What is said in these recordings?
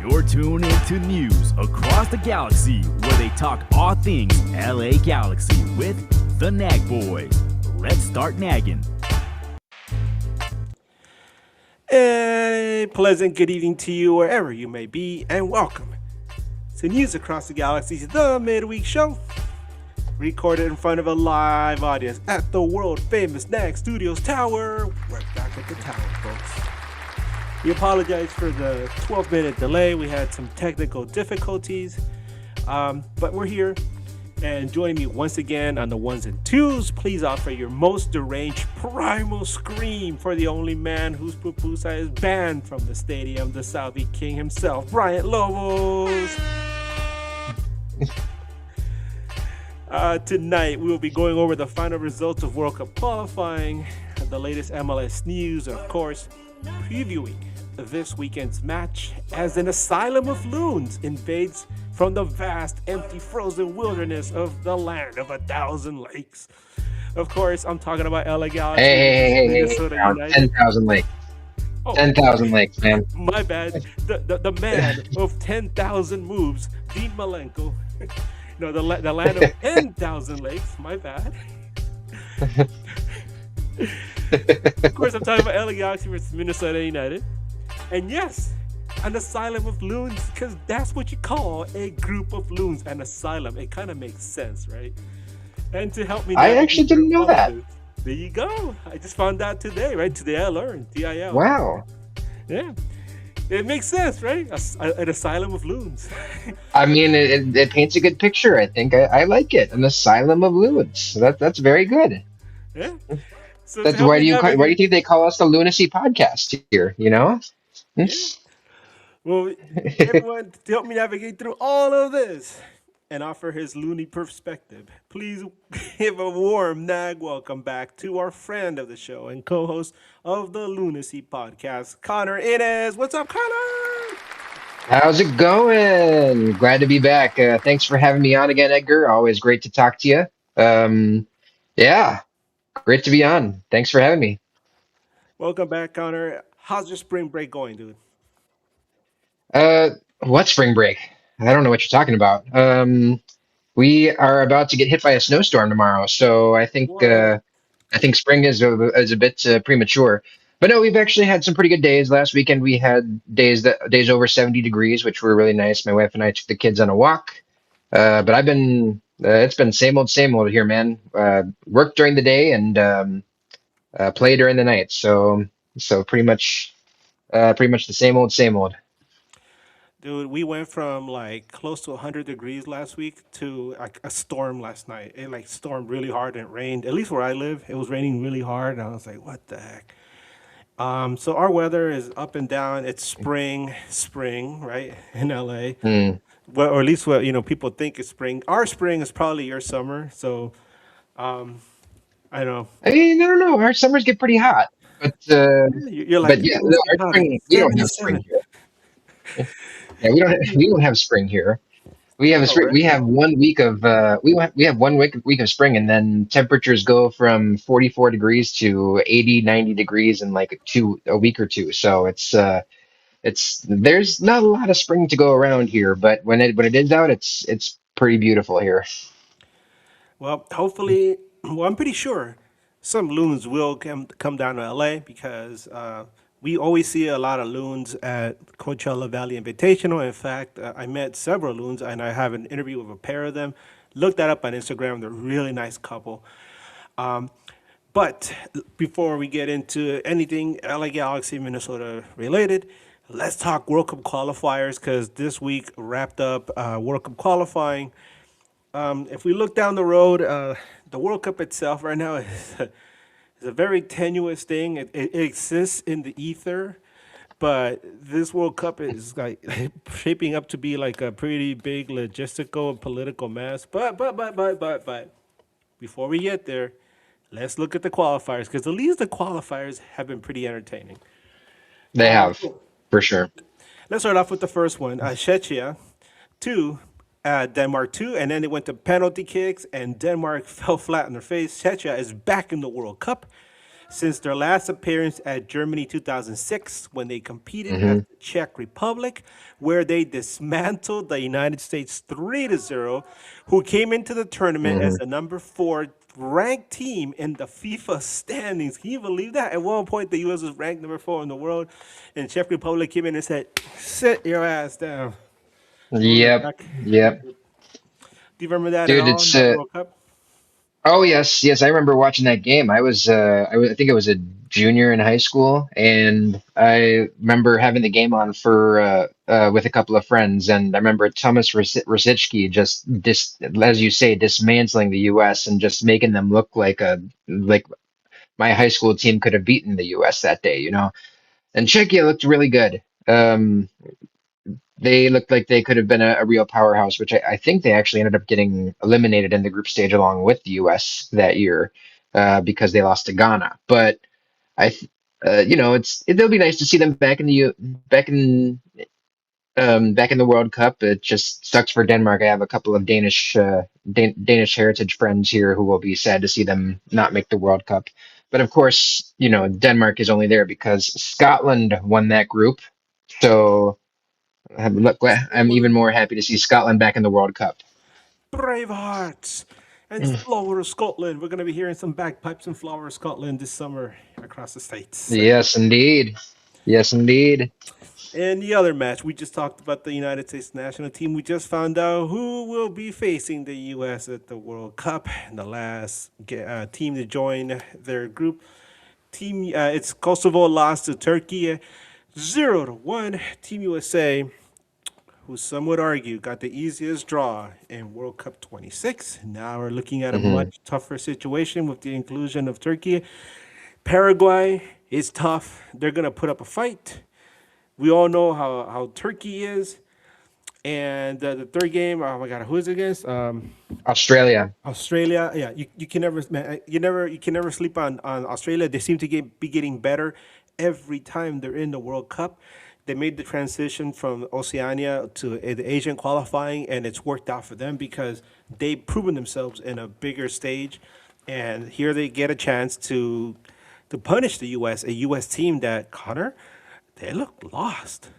You're tuned into news across the galaxy where they talk all things LA Galaxy with the Nag Boys. Let's start nagging. A pleasant good evening to you wherever you may be, and welcome to News Across the Galaxy, the midweek show, recorded in front of a live audience at the world-famous NAGn Studios Tower. We're back at the tower, folks. We apologize for the 12-minute delay. We had some technical difficulties, but we're here. And joining me once again on the ones and twos, please offer your most deranged primal scream for the only man whose pupusa is banned from the stadium, the Saudi King himself, Bryant Lobos. Tonight, we will be going over the final results of World Cup qualifying, the latest MLS news, and of course, previewing this weekend's match as an asylum of loons invades from the vast, empty, frozen wilderness of the land of 1,000 lakes. Of course, I'm talking about LA Galaxy. Hey, Minnesota United. 10,000 lakes. Oh, 10,000 lakes, man. My bad. The man of 10,000 moves, Dean Malenko. No, the land of 10,000 lakes. My bad. Of course, I'm talking about LA Galaxy versus Minnesota United. And yes, an asylum of loons, because that's what you call a group of loons, an asylum. It kind of makes sense, right? And to help me, I actually didn't know that. There you go. I just found out today, right? Today I learned. DIL. Wow. Yeah. It makes sense, right? An asylum of loons. I mean, it paints a good picture. I think I like it. An asylum of loons. That's very good. Yeah. So That's why do you think they call us the Loonacy Podcast here? You know. Yeah. Well, everyone, to help me navigate through all of this and offer his loony perspective, please give a warm Nag welcome back to our friend of the show and co-host of the Loonacy Podcast, Connor Inez. What's up, Connor? How's it going? Glad to be back. Thanks for having me on again, Edgar. Always great to talk to you. Yeah, great to be on. Thanks for having me. Welcome back, Connor. How's your spring break going, dude? What spring break? I don't know what you're talking about. We are about to get hit by a snowstorm tomorrow, so I think What? spring is a bit premature. But no, we've actually had some pretty good days. Last weekend we had days over 70 degrees, which were really nice. My wife and I took the kids on a walk. But it's been same old here, man. Work during the day and play during the night. So pretty much the same old. Dude, we went from like close to 100 degrees last week to like a storm last night. It like stormed really hard and it rained. At least where I live, it was raining really hard. And I was like, what the heck? So our weather is up and down. It's spring, right, in LA. Hmm. Well, or at least what people think is spring. Our spring is probably your summer. So I don't know. I mean, I don't know. Our summers get pretty hot, but You're like yeah, no, our hot. spring we don't have spring 77. here. Yeah, we don't have spring here. We have a Oh, spring. right. We have 1 week of we have 1 week of spring, and then temperatures go from 44 degrees to 80, 90 degrees in like a week or two. So it's there's not a lot of spring to go around here, but when it is out, it's pretty beautiful here. Well, hopefully, well, I'm pretty sure some loons will come down to LA because we always see a lot of loons at Coachella Valley Invitational. In fact, I met several loons and I have an interview with a pair of them. Look that up on Instagram. They're a really nice couple. Um, but before we get into anything LA Galaxy Minnesota related, let's talk World Cup qualifiers because this week wrapped up World Cup qualifying. If we look down the road, the World Cup itself right now is a very tenuous thing. It exists in the ether, but this World Cup is like shaping up to be like a pretty big logistical and political mess. But before we get there, let's look at the qualifiers because at least the qualifiers have been pretty entertaining. They have So for sure. let's start off with the first one. Czechia, 2, Denmark 2, and then it went to penalty kicks, and Denmark fell flat on their face. Czechia is back in the World Cup. since their last appearance at Germany 2006 when they competed as Hmm. the Czech Republic, where they dismantled the United States 3-0, who came into the tournament as Hmm. the number 4 ranked team in the FIFA standings. Can you believe that? At one point, the U.S. was ranked number 4 in the world, and Czech Republic came in and said, "Sit your ass down." Remember Yep. back? Yep. Do you remember that at Dude, all in it's that World Cup? oh yes, yes, I remember watching that game. I think I was a junior in high school, and I remember having the game on for with a couple of friends, and I remember Thomas Rosicky just as you say, dismantling the U.S. and just making them look like my high school team could have beaten the U.S. that day, you know. And Czechia looked really good. They looked like they could have been a real powerhouse, which I think they actually ended up getting eliminated in the group stage along with the U.S. that year because they lost to Ghana. But you know, it'll be nice to see them back in back in the World Cup. It just sucks for Denmark. I have a couple of Danish heritage friends here who will be sad to see them not make the World Cup. But of course, you know, Denmark is only there because Scotland won that group. So. I'm even more happy to see Scotland back in the World Cup. Bravehearts and Flower of Scotland. We're going to be hearing some bagpipes in Flower of Scotland this summer across the states. Yes, indeed. Yes, indeed. In the other match, we just talked about the United States national team. We just found out who will be facing the U.S. at the World Cup. And the last team to join their group it's Kosovo lost to Turkey 0-1. Team USA, who some would argue got the easiest draw in World Cup 26. Now we're looking at a Hmm. much tougher situation with the inclusion of Turkey. Paraguay is tough. They're going to put up a fight. We all know how Turkey is. And the third game, oh my God, who is it against? Australia. Australia. Yeah, you can never, man, you can never sleep on Australia. They seem to be getting better every time they're in the World Cup. They made the transition from Oceania to the Asian qualifying, and it's worked out for them because they've proven themselves in a bigger stage, and here they get a chance to punish the U.S. A U.S. team that Connor, they look lost.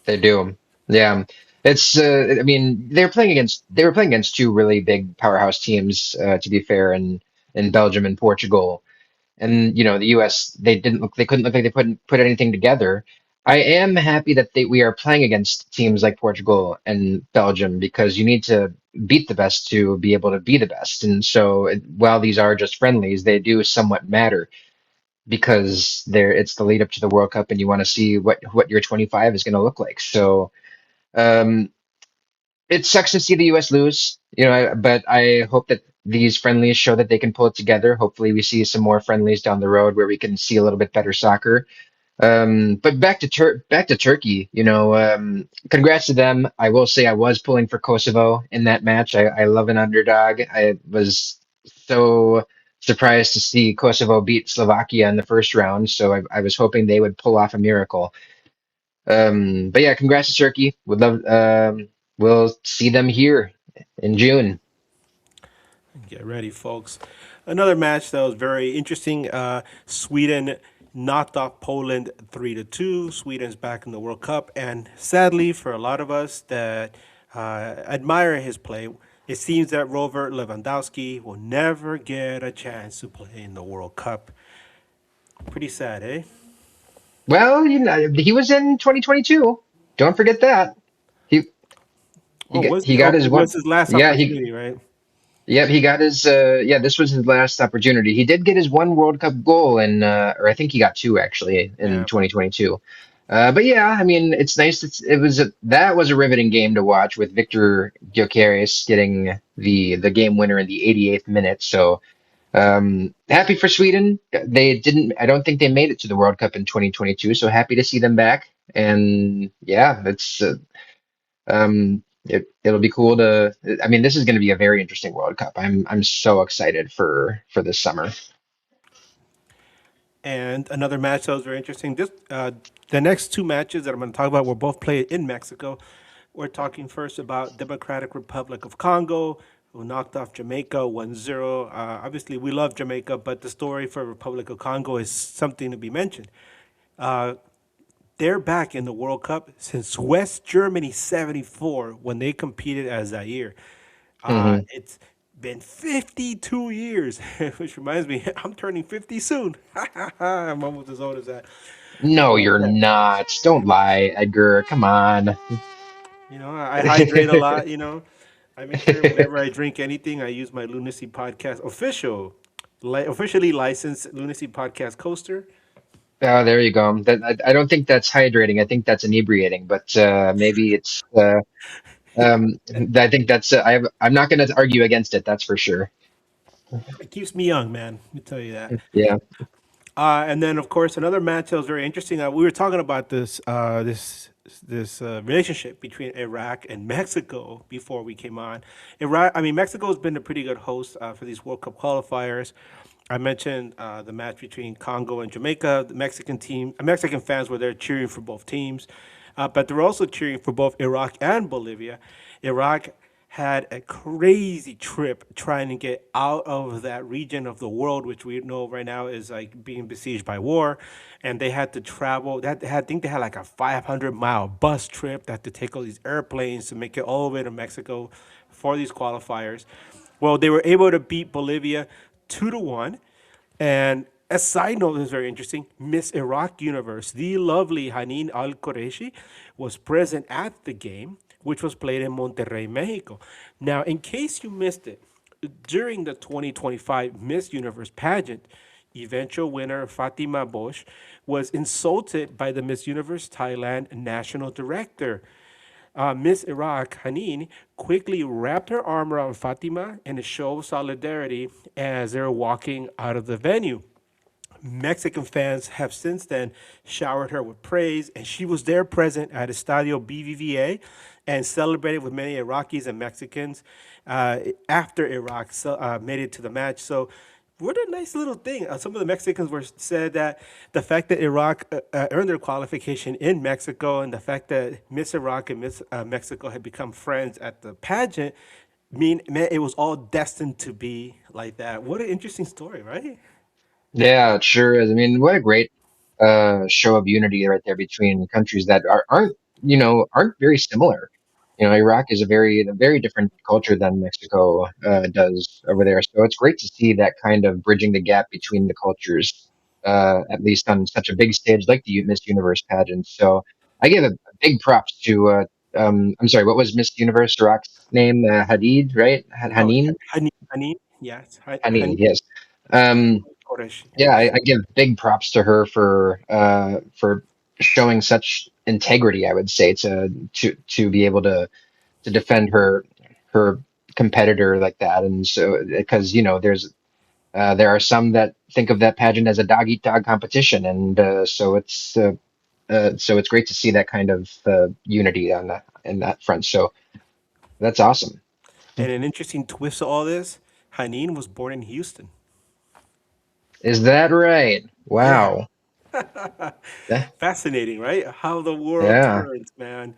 They do. Yeah. It's I mean, they were playing against two really big powerhouse teams, to be fair, in Belgium and Portugal. And you know, the US, they couldn't look like they put anything together. I am happy that we are playing against teams like Portugal and Belgium because you need to beat the best to be able to be the best. And so while these are just friendlies, they do somewhat matter because it's the lead up to the World Cup and you want to see what your 25 is going to look like. So um, it sucks to see the US lose, you know, but I hope that these friendlies show that they can pull it together. Hopefully we see some more friendlies down the road where we can see a little bit better soccer. But back to Turkey, you know, congrats to them. I will say I was pulling for Kosovo in that match. I love an underdog. I was so surprised to see Kosovo beat Slovakia in the first round, so I was hoping they would pull off a miracle. But yeah, congrats to Turkey. Would love we'll see them here in June. Get ready, folks. Another match that was very interesting. Sweden knocked off Poland 3-2. Sweden's back in the World Cup, and sadly for a lot of us that admire his play, it seems that Robert Lewandowski will never get a chance to play in the World Cup. Pretty sad, eh? Well, you know, he was in 2022. Don't forget that. He he got his It one. was his last Yeah, he opportunity, right? Yep, he got his yeah, this was his last opportunity. He did get his one World Cup goal in or I think he got two actually in Yeah. 2022. But yeah, I mean, it's nice that was a riveting game to watch with Victor Gyökeres getting the game winner in the 88th minute. So, happy for Sweden. They didn't I don't think they made it to the World Cup in 2022, so happy to see them back. And yeah, it'll be cool to. I mean, this is going to be a very interesting World Cup. I'm so excited for this summer. And another match that was very interesting. The next two matches that I'm going to talk about were both played in Mexico. We're talking first about Democratic Republic of Congo who knocked off Jamaica 1-0. Obviously, we love Jamaica, but the story for Republic of Congo is something to be mentioned. Uh, they're back in the World Cup since West Germany 74 when they competed as Zaire. Hmm. It's been 52 years, which reminds me, I'm turning 50 soon. I'm almost as old as that. No, But you're not. Don't lie, Edgar. Come on. I hydrate a lot. I make sure whenever I drink anything, I use my Lunacy Podcast officially licensed Lunacy Podcast coaster. Oh, there you go. I don't think that's hydrating. I think that's inebriating, but maybe it's. I think that's. I'm not going to argue against it. That's for sure. It keeps me young, man. Let me tell you that. Yeah. And then, of course, another match that was very interesting. We were talking about this relationship between Iraq and Mexico before we came on. Mexico has been a pretty good host for these World Cup qualifiers. I mentioned the match between Congo and Jamaica. The Mexican fans were there cheering for both teams, but they were also cheering for both Iraq and Bolivia. Iraq had a crazy trip trying to get out of that region of the world, which we know right now is like being besieged by war. And they had to travel. I think they had like a 500-mile bus trip. They had to take all these airplanes to make it all the way to Mexico for these qualifiers. Well, they were able to beat Bolivia 2-1. And a side note is very interesting. Miss Iraq Universe, the lovely Hanin Al Qureshi, was present at the game, which was played in Monterrey, Mexico. Now, in case you missed it, during the 2025 Miss Universe pageant, eventual winner Fatima Bosch was insulted by the Miss Universe Thailand national director. Miss Iraq, Hanin, quickly wrapped her arm around Fatima in a show of solidarity as they were walking out of the venue. Mexican fans have since then showered her with praise, and she was there present at Estadio BBVA and celebrated with many Iraqis and Mexicans after Iraq made it to the match. So, what a nice little thing. Some of the Mexicans were said that the fact that Iraq earned their qualification in Mexico and the fact that Miss Iraq and Miss Mexico had become friends at the pageant meant it was all destined to be like that. What an interesting story, right? Yeah, it sure is. I mean, what a great show of unity right there between countries that aren't very similar. Iraq is a very different culture than Mexico does over there. So it's great to see that kind of bridging the gap between the cultures, at least on such a big stage like the Miss Universe pageant. So I give a big props to. I'm sorry, what was Miss Universe Iraq's name? Hadid, right? Oh, Hanin? Hanin, yes, Hanin, Hanin yes. Um, Qureshi, yeah, yes. I give big props to her for showing such integrity, I would say, to be able to defend her competitor like that. And so because there are some that think of that pageant as a dog eat dog competition, and so it's great to see that kind of unity on in that front. So that's awesome. And an interesting twist to all this, Hanin was born in Houston. Is that right? Yeah. Wow. Yeah. Fascinating, right? How the world Yeah. turns, man.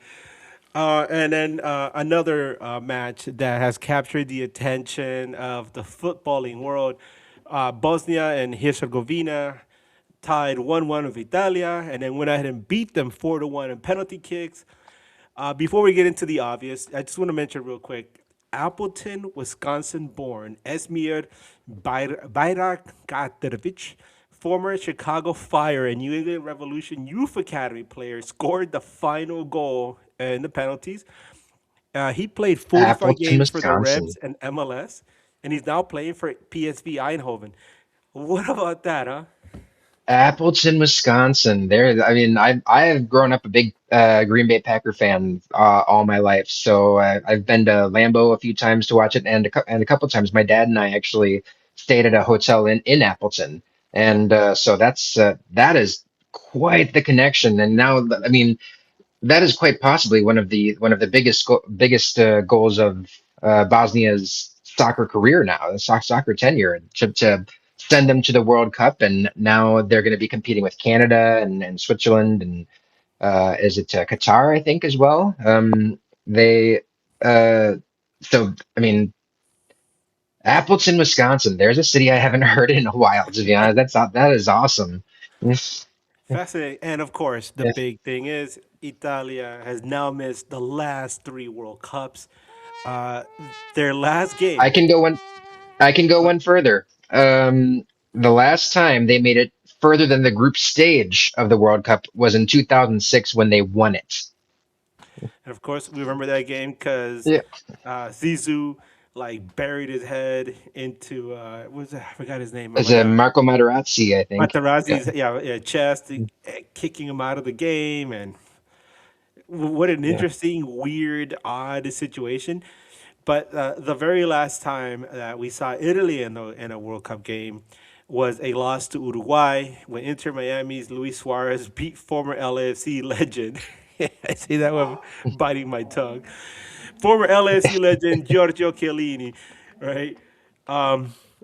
And then another match that has captured the attention of the footballing world. Bosnia and Herzegovina tied 1-1 with Italia and then went ahead and beat them 4-1 in penalty kicks. Before we get into the obvious, I just want to mention real quick Appleton, Wisconsin born Esmir Bajrakatovic, former Chicago Fire and New England Revolution Youth Academy player, scored the final goal in the penalties. He played 45 Appleton, games for the Wisconsin. Rebs and MLS, and he's now playing for PSV Eindhoven. What about that, huh? Appleton, Wisconsin. There, I mean, I have grown up a big Green Bay Packer fan all my life. So I've been to Lambeau a few times to watch it, and and a couple times my dad and I actually stayed at a hotel in Appleton, and so that is quite the connection. And now, I mean, that is quite possibly one of the biggest goals of Bosnia's soccer career now, the soccer tenure, to send them to the World Cup, and now they're going to be competing with Canada and Switzerland and is it Qatar, I think, as well. They uh, so I mean, Appleton, Wisconsin. There's a city I haven't heard in a while, to be honest. That is awesome. Fascinating. And of course, the Yeah. big thing is Italia has now missed the last three World Cups. Uh, their last I game. can go one. I can go one further. The last time they made it further than the group stage of the World Cup was in 2006 when they won it. And of course, we remember that game because Yeah. Zizou like buried his head into what was that? I forgot his name. Oh As my a god, Marco Materazzi, I think. Yeah. Materazzi's chest, kicking him out of the game, and what an Yeah. interesting, weird, odd situation. But the very last time that we saw Italy in a World Cup game was a loss to Uruguay when Inter Miami's Luis Suarez beat former LAFC legend. I say that one biting my tongue. Former LAFC legend Giorgio Chiellini, right?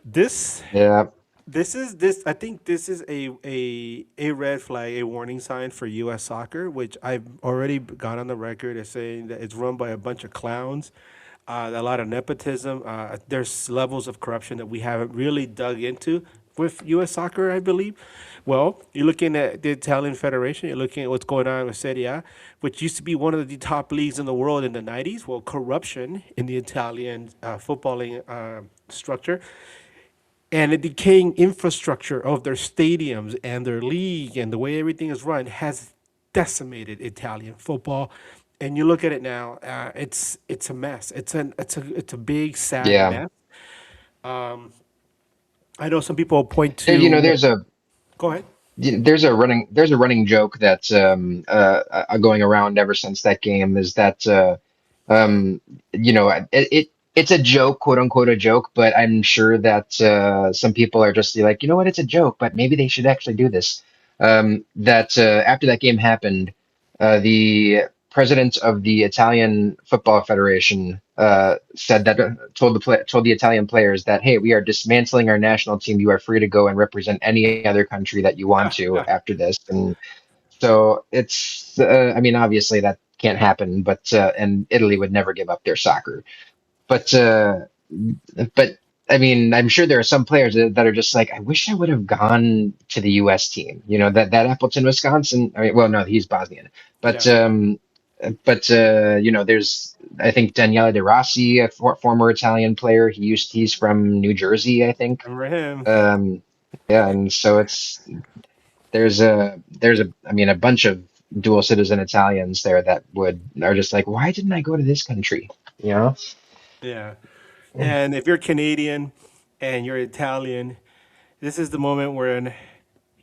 This Yeah. this I think this is a red flag, a warning sign for U.S. soccer, which I've already gone on the record as saying that it's run by a bunch of clowns, a lot of nepotism. There's levels of corruption that we haven't really dug into with U.S. soccer, I believe. Well, you're looking at the Italian Federation. You're looking at what's going on with Serie A, which used to be one of the top leagues in the world in the '90s. Well, corruption in the Italian footballing structure and the decaying infrastructure of their stadiums and their league and the way everything is run has decimated Italian football. And you look at it now, it's a mess. It's a big sad Yeah. mess. I know some people point You know, to. Go ahead. there's a running joke that's going around ever since that game is that it's a joke, quote unquote, a joke, but I'm sure that some people are just like, you know what, it's a joke, but maybe they should actually do this. That After that game happened, the president of the Italian Football Federation said that told the Italian players that, hey, we are dismantling our national team. You are free to go and represent any other country that you want to after this. And so it's, I mean, obviously that can't happen, but and Italy would never give up their soccer. But but I mean, I'm sure there are some players that are just like, I wish I would have gone to the U.S. team. You know, that Appleton, Wisconsin. I mean, well, no, he's Bosnian, but Yeah, there's I think Daniele De Rossi, a former Italian player. He's from New Jersey, I think. remember him. Um, yeah, and so there's a I mean a bunch of dual citizen Italians there that would are just like, why didn't I go to this country? You know? Yeah. And if you're Canadian and you're Italian, this is the moment when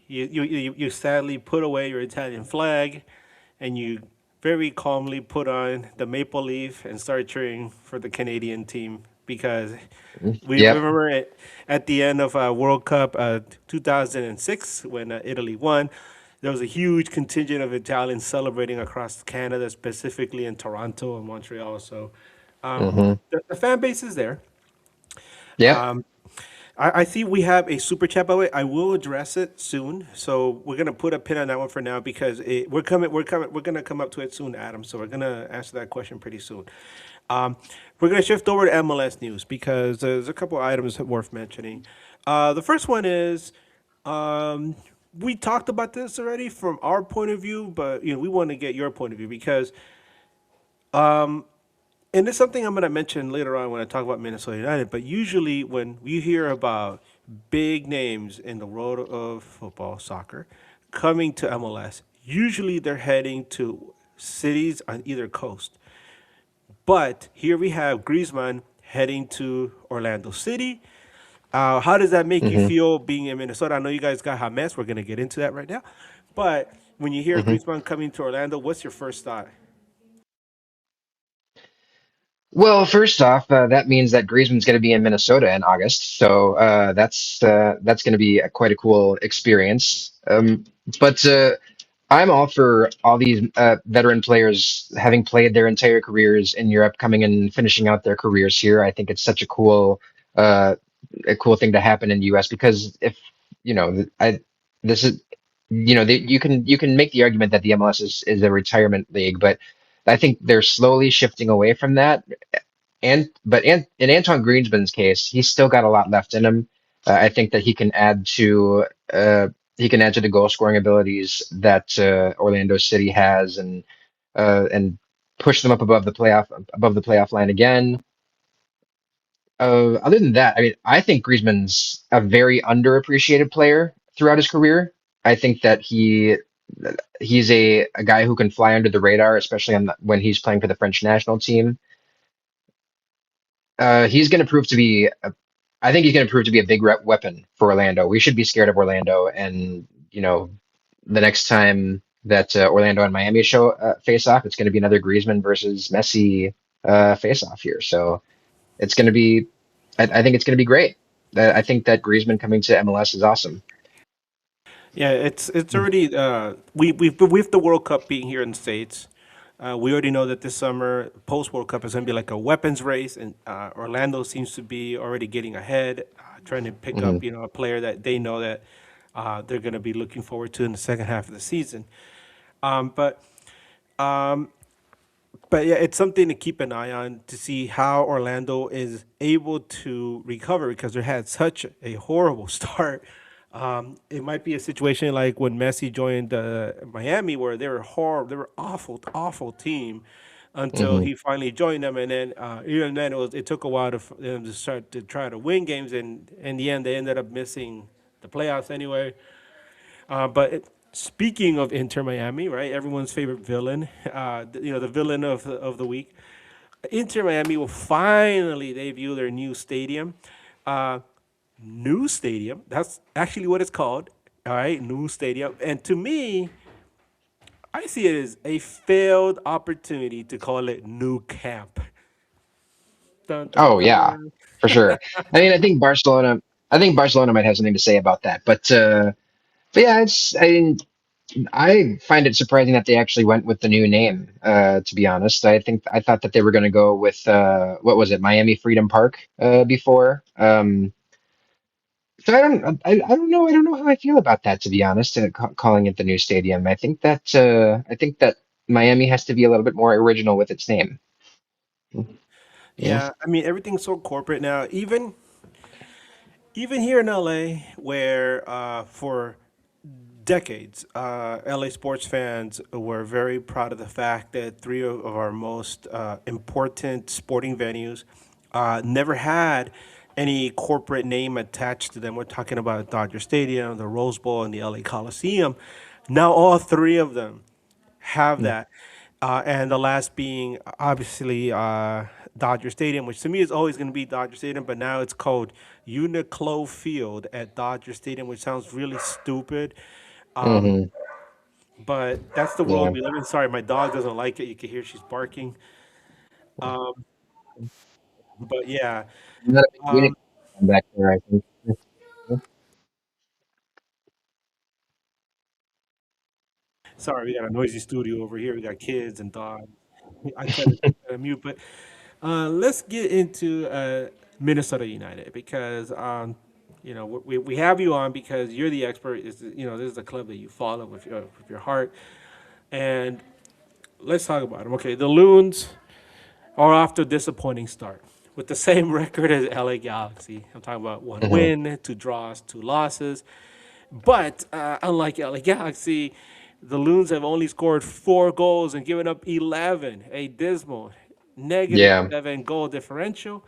you sadly put away your Italian flag and you very calmly put on the maple leaf and start cheering for the Canadian team because we Yep. remember it at the end of World Cup 2006 when Italy won. There was a huge contingent of Italians celebrating across Canada, specifically in Toronto and Montreal. So Hmm. the fan base is there. Yep. I see we have a super chat by the way. I will address it soon, so we're gonna put a pin on that one for now because we're gonna come up to it soon, Adam. So we're gonna answer that question pretty soon. Um, we're gonna shift over to MLS news because there's a couple items worth mentioning. The first one is um, we talked about this already from our point of view, but we want to get your point of view because and it's something I'm going to mention later on when I talk about Minnesota United. But usually, when we hear about big names in the world of football, soccer, coming to MLS, usually they're heading to cities on either coast. But here we have Griezmann heading to Orlando City. How does that make you Hmm. feel being in Minnesota? I know you guys got James. We're going to get into that right now. But when you hear Hmm. Griezmann coming to Orlando, what's your first thought? Well, first off, that means that Griezmann's going to be in Minnesota in August, so that's going to be quite a cool experience. But I'm all for all these veteran players having played their entire careers in Europe, coming and finishing out their careers here. I think it's such uh, a cool thing to happen in the U.S. because if I this is you can make the argument that the MLS is a retirement league, but I think they're slowly shifting away from that in Antoine Greenspan's case, he's still got a lot left in him. I think that he can add to the goal scoring abilities that Orlando City has, and push them up above the playoff line again. Other than that, I mean, I think Griezmann's a very underappreciated player throughout his career. I think that he's a guy who can fly under the radar, especially when he's playing for the French national team. He's going to prove to be, I think he's going to prove to be a big weapon for Orlando. We should be scared of Orlando, and the next time that Orlando and Miami show face off, it's going to be another Griezmann versus Messi face off here. So it's going to be, I think it's going to be great. I think that Griezmann coming to MLS is awesome. Yeah, it's already we with the World Cup being here in the States, we already know that this summer post World Cup is going to be like a weapons race, and Orlando seems to be already getting ahead, trying to pick Hmm. up a player that they know that they're going to be looking forward to in the second half of the season. Um, but um, but yeah, it's something to keep an eye on to see how Orlando is able to recover because they had such a horrible start. It might be a situation like when Messi joined Miami, where they were horrible, they were awful, awful team until Hmm. he finally joined them, and then even then it took a while them to start to try to win games, and in the end they ended up missing the playoffs anyway. Speaking of Inter Miami, right? Everyone's favorite villain, the villain of the week. Inter Miami will finally debut their new stadium. Uh, New stadium. That's actually what it's called. All right, new stadium. And to me, I see it as a failed opportunity to call it new camp. Dun, dun, Oh yeah, dun. for sure. I mean, I think Barcelona might have something to say about that. But yeah, I find it surprising that they actually went with the new name. To be honest, I thought that they were going to go with what was it, Miami Freedom Park before. So I don't know how I feel about that, to be honest. Calling it the new stadium, I think that Miami has to be a little bit more original with its name. Yeah. Yeah, I mean everything's so corporate now. Even here in LA, where for decades, LA sports fans were very proud of the fact that three of our most important sporting venues never had any corporate name attached to them. We're talking about Dodger Stadium, the Rose Bowl, and the LA Coliseum. Now all three of them have that. And the last being obviously Dodger Stadium, which to me is always going to be Dodger Stadium, but now it's called Uniqlo Field at Dodger Stadium, which sounds really stupid. Hmm. But that's the world Yeah. we live in. Sorry, my dog doesn't like it. You can hear she's barking. Um, but yeah, I'm not a big um, Unix fan back there, I think. sorry, we got a noisy studio over here. We got kids and dogs. I try to keep that on mute, but let's get into Minnesota United because we have you on because you're the expert. This is a club that you follow with your heart, and let's talk about them. Okay, the Loons are off to a disappointing start with the same record as LA Galaxy. I'm talking about one Hmm. win, two draws, two losses. But unlike LA Galaxy, the Loons have only scored 4 goals and given up 11, a dismal negative Yeah. 7 goal differential.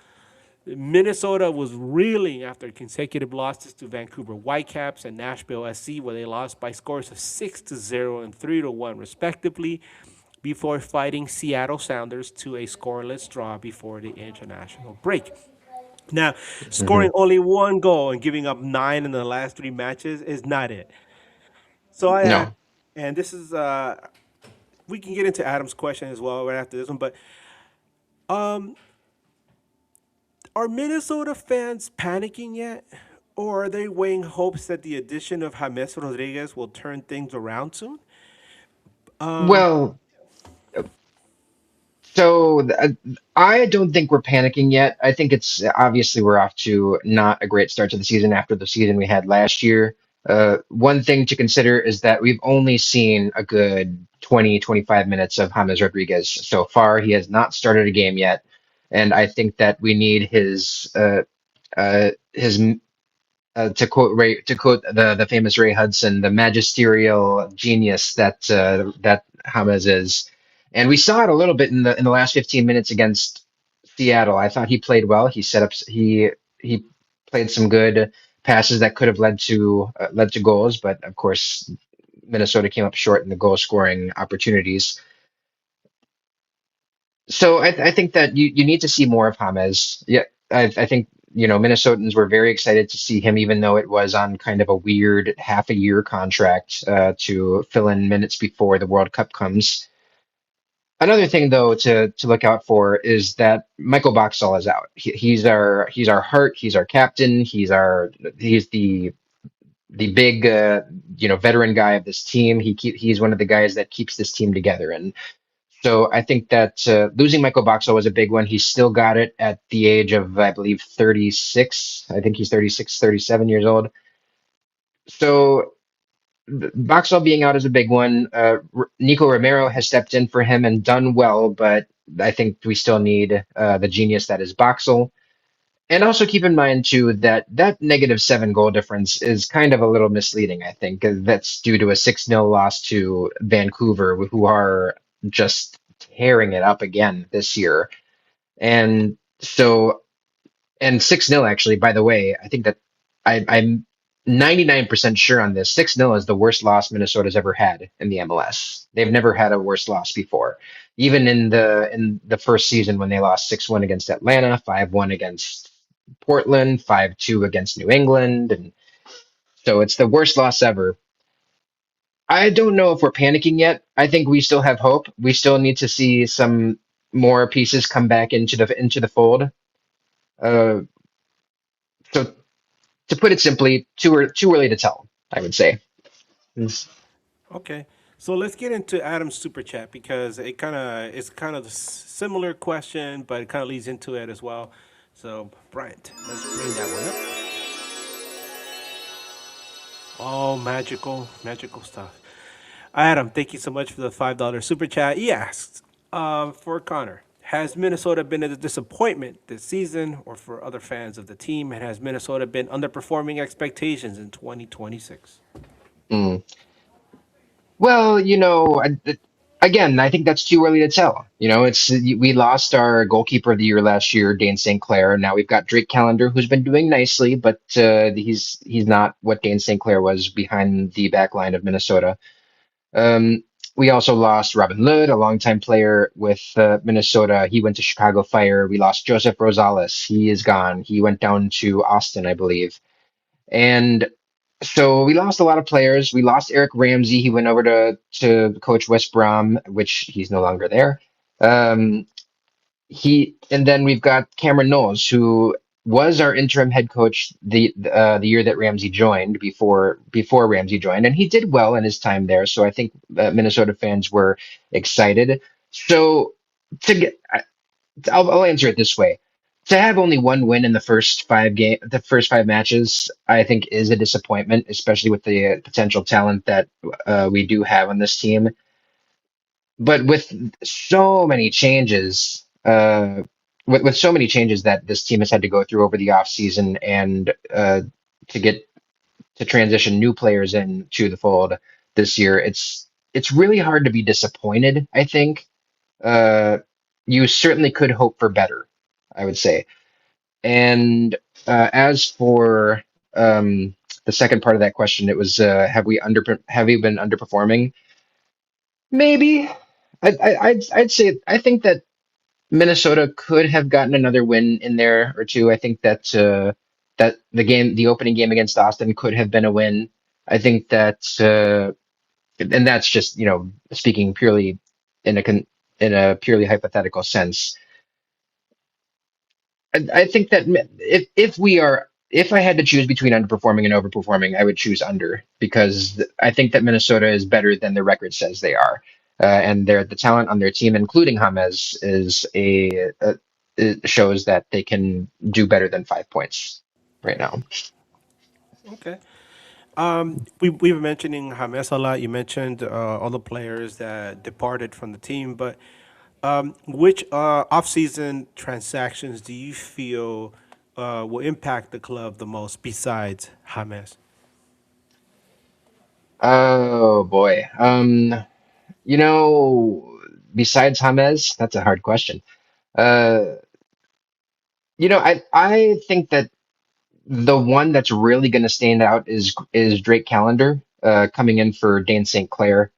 Minnesota was reeling after consecutive losses to Vancouver Whitecaps and Nashville SC, where they lost by scores of 6-0 and 3-1, respectively, before fighting Seattle Sounders to a scoreless draw before the international break. Now, Hmm. scoring only 1 goal and giving up 9 in the last 3 matches is not it. So I asked, No. and this is we can get into Adam's question as well right after this one, but um, are Minnesota fans panicking yet? Or are they weighing hopes that the addition of James Rodriguez will turn things around soon? Um, Well, I don't think we're panicking yet. I think it's obviously we're off to not a great start to the season after the season we had last year. One thing to consider is that we've only seen a good 20, 25 minutes of James Rodriguez so far. He has not started a game yet. and I think that we need his to quote the famous Ray Hudson, the magisterial genius that James is, and we saw it a little bit in the last 15 minutes against Seattle. I thought he played well. He played some good passes that could have led to goals, but of course Minnesota came up short in the goal scoring opportunities. So I think that you need to see more of James. Yeah, I think Minnesotans were very excited to see him, even though it was on kind of a weird half a year contract to fill in minutes before the World Cup comes. Another thing, though, to look out for is that Michael Boxall is out. He's our heart. He's our captain. He's the big veteran guy of this team. He's one of the guys that keeps this team together. And so I think that losing Michael Boxall was a big one. He's still got it at the age of, I believe, 36. I think he's 36, 37 years old. So Boxall being out is a big one. Nico Romero has stepped in for him and done well, but I think we still need the genius that is Boxall. And also keep in mind too that -7 goal difference is kind of a little misleading, I think. That's due to a 6-0 loss to Vancouver, who are just tearing it up again this year. And so, and 6-0 actually, by the way, I think that I'm 99% sure on this. 6-0 is the worst loss Minnesota's ever had in the MLS. They've never had a worse loss before. Even in the first season when they lost 6-1 against Atlanta, 5-1 against Portland, 5-2 against New England, and so it's the worst loss ever. I don't know if we're panicking yet. I think we still have hope. We still need to see some more pieces come back into the fold. Uh, so to put it simply, too early to tell, I would say. Mm. Okay. So let's get into Adam's super chat because it's kind of a similar question, but it kind of leads into it as well. So Bryant, let's bring that one up. Oh, magical stuff. Adam, thank you so much for the $5 super chat. He asks, for Connor, has Minnesota been a disappointment this season, or for other fans of the team, and has Minnesota been underperforming expectations in 2026? Mm. Well, again, I think that's too early to tell. It's we lost our goalkeeper of the year last year, Dane St. Clair. Now we've got Drake Callender, who's been doing nicely, but he's not what Dane St. Clair was behind the back line of Minnesota. Um, we also lost Robin Lod, a longtime player with Minnesota. He went to Chicago Fire. We lost Joseph Rosales. He is gone. He went down to Austin, I believe. And so we lost a lot of players. We lost Eric Ramsey. He went over to coach West Brom, which he's no longer there. Um, and then we've got Cameron Knowles, who was our interim head coach the year that Ramsey joined before Ramsey joined, and he did well in his time there. So I think Minnesota fans were excited. So to get, I'll answer it this way: to have only one win in the first five matches, I think is a disappointment, especially with the potential talent that we do have on this team. But with so many changes, with so many changes that this team has had to go through over the offseason and to get to transition new players into the fold this year, it's really hard to be disappointed, I think. Uh, you certainly could hope for better, I would say. And as for the second part of that question, it was have we been underperforming? Maybe. I'd say I think that Minnesota could have gotten another win in there or two. I think that the opening game against Austin could have been a win. I think that, and that's just speaking purely in a purely hypothetical sense. I think that if I had to choose between underperforming and overperforming, I would choose under because I think that Minnesota is better than the record says they are, and the talent on their team, including James, it shows that they can do better than 5 points right now. Okay. We were mentioning James a lot. You mentioned all the players that departed from the team, but Which off-season transactions do you feel will impact the club the most besides James? Oh boy. You know, besides James, that's a hard question. Uh, I think that the one that's really going to stand out is Drake Callender, coming in for Dane St. Clair.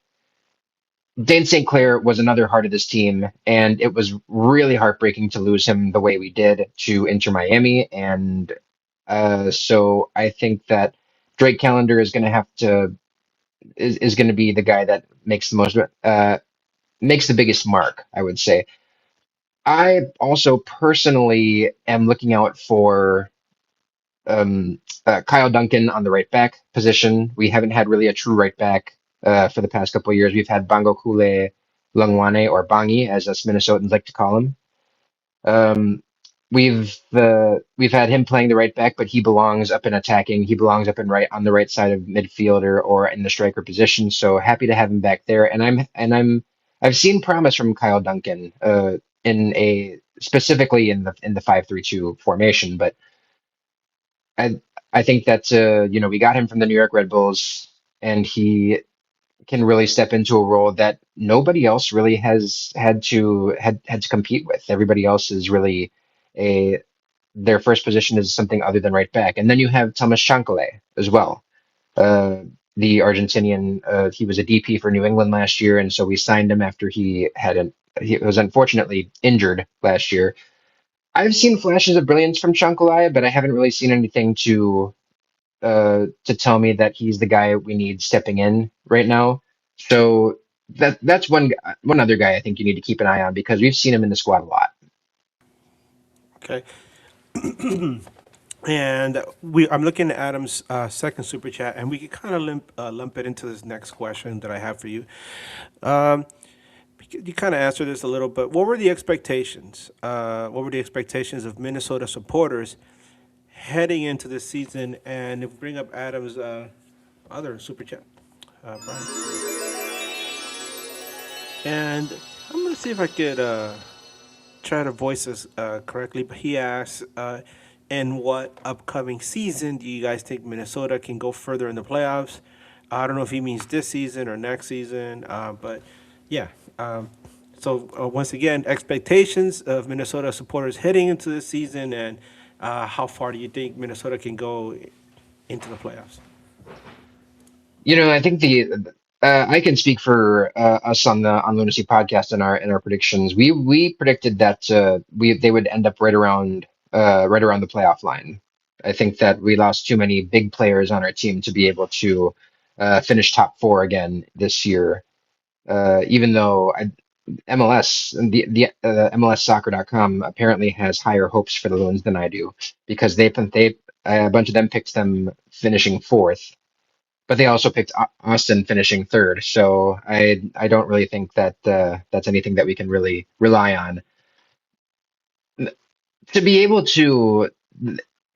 Dane St. Clair was another heart of this team, and it was really heartbreaking to lose him the way we did to Inter Miami. And so I think that Drake Callender is going to have to is going to be the guy that makes the biggest mark, I would say. I also personally am looking out for Kyle Duncan on the right back position. We haven't had really a true right back for the past couple of years. We've had Bango Kule Lungwane, or Bangi, as us Minnesotans like to call him. Um, we've had him playing the right back, but he belongs up in attacking. He belongs up in right on the right side of midfielder or in the striker position. So happy to have him back there. I've seen promise from Kyle Duncan in a specifically in the 5-3-2 formation, but I I think that we got him from the New York Red Bulls, and he can really step into a role that nobody else really has had to compete with. Everybody else is really a their first position is something other than right back. And then you have Thomas Shankale as well. Uh, the Argentinian, he was a DP for New England last year, and so we signed him after he was unfortunately injured last year. I've seen flashes of brilliance from Shankale, but I haven't really seen anything to tell me that he's the guy we need stepping in right now. So that's one other guy I think you need to keep an eye on because we've seen him in the squad a lot. Okay. And I'm looking at Adam's second super chat, and we can kind of lump it into this next question that I have for you. Um, you kind of answered this a little, but what were the expectations? What were the expectations of Minnesota supporters heading into this season? And if we bring up Adam's other super chat, Brian. And I'm gonna see if I could try to voice this correctly. But he asks, in what upcoming season do you guys think Minnesota can go further in the playoffs? I don't know if he means this season or next season, but yeah. So once again, expectations of Minnesota supporters heading into this season, and how far do you think Minnesota can go into the playoffs? I think the I can speak for us on the on Lunacy Podcast in our predictions. We predicted that they would end up right around the playoff line. I think that we lost too many big players on our team to be able to finish top four again this year. Even though MLS and the MLSsoccer.com apparently has higher hopes for the Loons than I do because they a bunch of them picked them finishing fourth, but they also picked Austin finishing third. So I don't really think that that's anything that we can really rely on to be able to.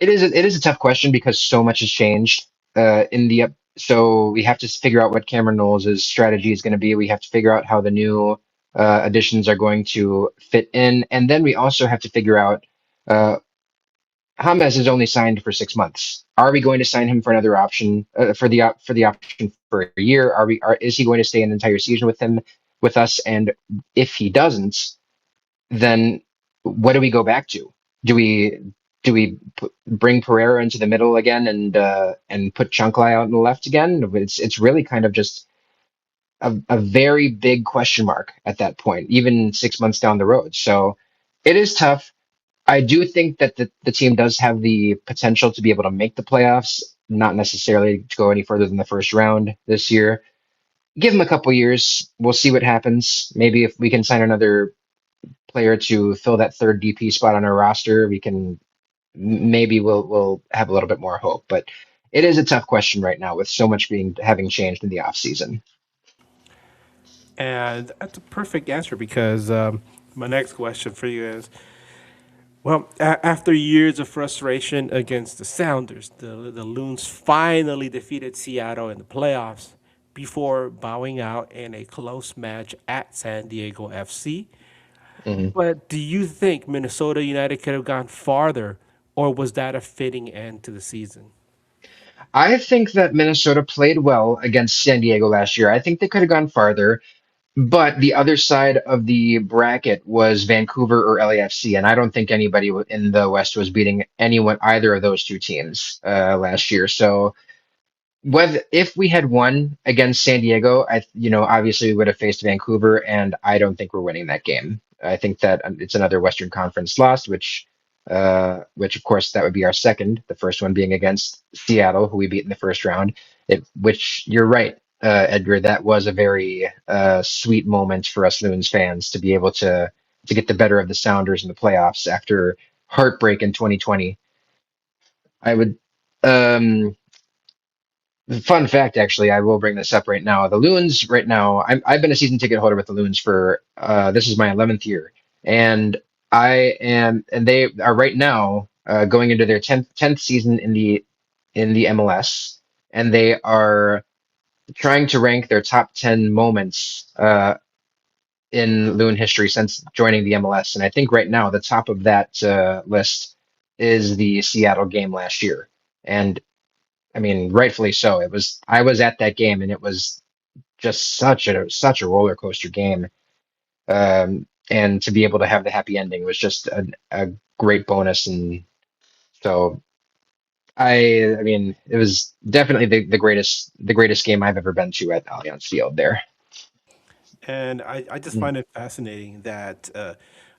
It is a tough question because so much has changed in the so we have to figure out what Cameron Knowles' strategy is going to be. We have to figure out how the new additions are going to fit in, and then we also have to figure out. Uh, James is only signed for 6 months. Are we going to sign him for another option for the option for a year? Is he going to stay an entire season with us? And if he doesn't, then what do we go back to? Do we bring Pereira into the middle again and put Chunkly out on the left again? It's really kind of just a very big question mark at that point, even 6 months down the road. So it is tough. I do think that the team does have the potential to be able to make the playoffs, not necessarily to go any further than the first round this year. Give them a couple years. We'll see what happens. Maybe if we can sign another player to fill that third DP spot on our roster, we can maybe we'll have a little bit more hope. But it is a tough question right now with so much being having changed in the offseason. And that's a perfect answer because my next question for you is, well, after years of frustration against the Sounders, the Loons finally defeated Seattle in the playoffs before bowing out in a close match at San Diego FC. Mhm. But do you think Minnesota United could have gone farther, or was that a fitting end to the season? I think that Minnesota played well against San Diego last year. I think they could have gone farther. But the other side of the bracket was Vancouver or LAFC, and I don't think anybody in the West was beating anyone, either of those two teams last year. So whether if we had won against San Diego, obviously we would have faced Vancouver, and I don't think we're winning that game. I think that it's another Western Conference loss, which of course that would be our second, the first one being against Seattle, who we beat in the first round. Which you're right, Edgar, that was a very sweet moment for us Loons fans to be able to get the better of the Sounders in the playoffs after heartbreak in 2020. I would. Um, Fun fact, actually, I will bring this up right now. The Loons, right now, I've been a season ticket holder with the Loons for this is my 11th year, and and they are right now going into their 10th season in the MLS, and they are trying to rank their top 10 moments in Loon history since joining the MLS. And I think right now the top of that list is the Seattle game last year, and I mean, rightfully so. I was at that game, and it was just such a roller coaster game. And to be able to have the happy ending was just a great bonus. And so I mean, it was definitely the greatest game I've ever been to at Allianz Field there. And I just Mm. find it fascinating that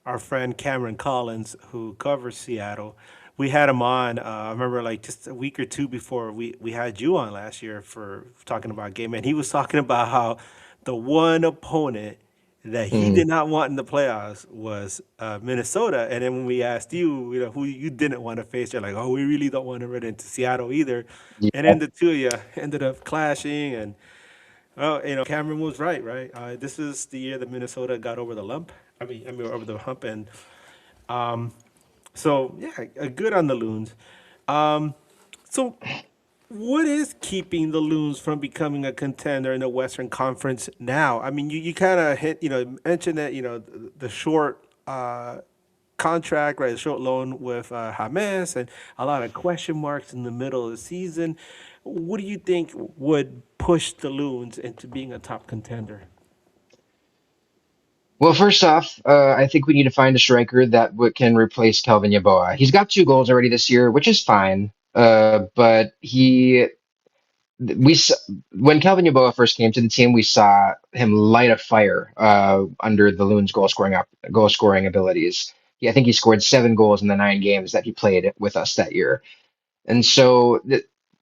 our friend Cameron Collins, who covers Seattle, we had him on. I remember like just a week or two before we had you on last year for talking about game, and he was talking about how the one opponent that he Mhm. did not want in the playoffs was Minnesota. And then when we asked you, who you didn't want to face, you're like, oh, we really don't want to run into Seattle either. And Yeah. then the two of you ended up clashing, and well, Cameron was right, right? This is the year that Minnesota got over the lump. I mean over the hump, and so yeah, good on the Loons. So, what is keeping the Loons from becoming a contender in the Western Conference now? I mean, you kind of hit, mentioned that the short contract, right? The short loan with James, and a lot of question marks in the middle of the season. What do you think would push the Loons into being a top contender? Well, first off, I think we need to find a striker that can replace Kelvin Yeboah. He's got 2 goals already this year, which is fine. But we when Kelvin Yeboah first came to the team, we saw him light a fire under the Loons' goal scoring abilities. I think he scored 7 goals in the 9 games that he played with us that year, and so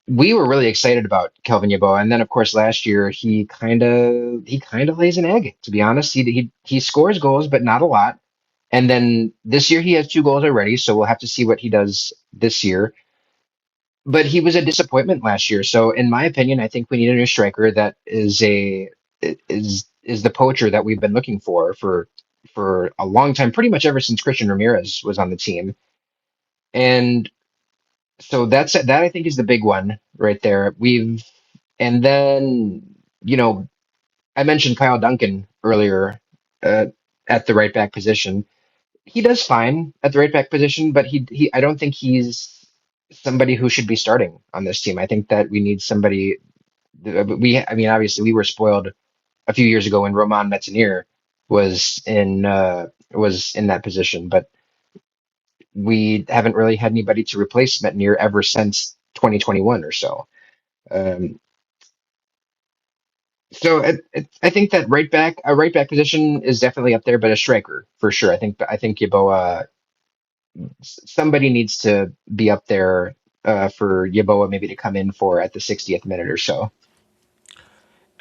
we were really excited about Kelvin Yeboah. And then, of course, last year he kind of lays an egg. To be honest, he scores goals, but not a lot. And then this year he has 2 goals already, so we'll have to see what he does this year, but he was a disappointment last year. So in my opinion, I think we need a new striker that is the poacher that we've been looking for a long time, pretty much ever since Christian Ramirez was on the team. And so that I think is the big one right there. And then I mentioned Kyle Duncan earlier uh, at the right back position. He does fine at the right back position, but he I don't think he's somebody who should be starting on this team. I think that we need somebody. I mean, obviously, we were spoiled a few years ago when Roman Metzger was in that position, but we haven't really had anybody to replace Metzger ever since 2021 or so. Um, I think that a right back position is definitely up there, but a striker for sure. I think Yeboah somebody needs to be up there for Yeboah maybe to come in for at the 60th minute or so.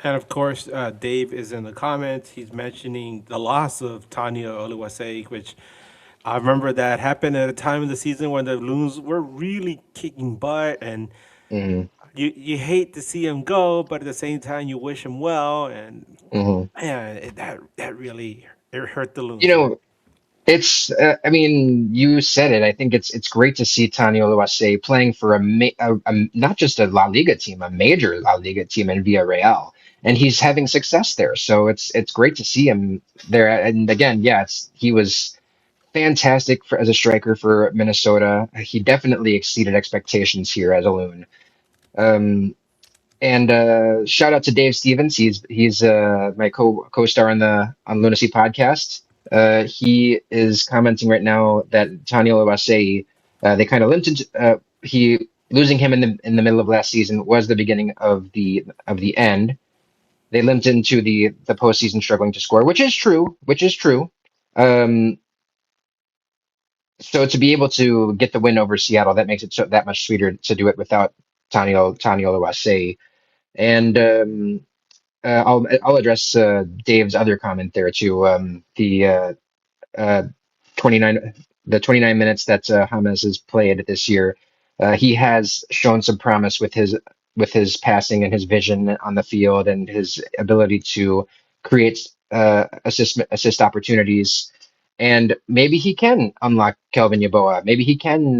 And of course, Dave is in the comments. He's mentioning the loss of Tanya Oluwase, which I remember that happened at a time of the season when the Loons were really kicking butt, and Hmm. you hate to see him go, but at the same time you wish him well. And Hmm. man, that really it hurt the You Loons, right? know, I mean, you said it. I think it's great to see Tanya playing for not just a La Liga team, a major La Liga team in Villarreal. and he's having success there. So it's great to see him there. And again, yeah, he was fantastic as a striker for Minnesota. He definitely exceeded expectations here as a loon. Um, and shout out to Dave Stevens. He's my co-star on the on Lunacy Podcast. He is commenting right now that Taniolo Wasei, they kind of limped into he losing him in the middle of last season was the beginning of the end. They limped into the postseason struggling to score, which is true. Which is true. Um, so to be able to get the win over Seattle, that makes it that much sweeter to do it without Taniolo Wasei. And I'll address Dave's other comment there too. Uh, 29 the 29 minutes that James has played this year, he has shown some promise with his passing and his vision on the field and his ability to create assist opportunities. And maybe he can unlock Kelvin Yeboah. Maybe he can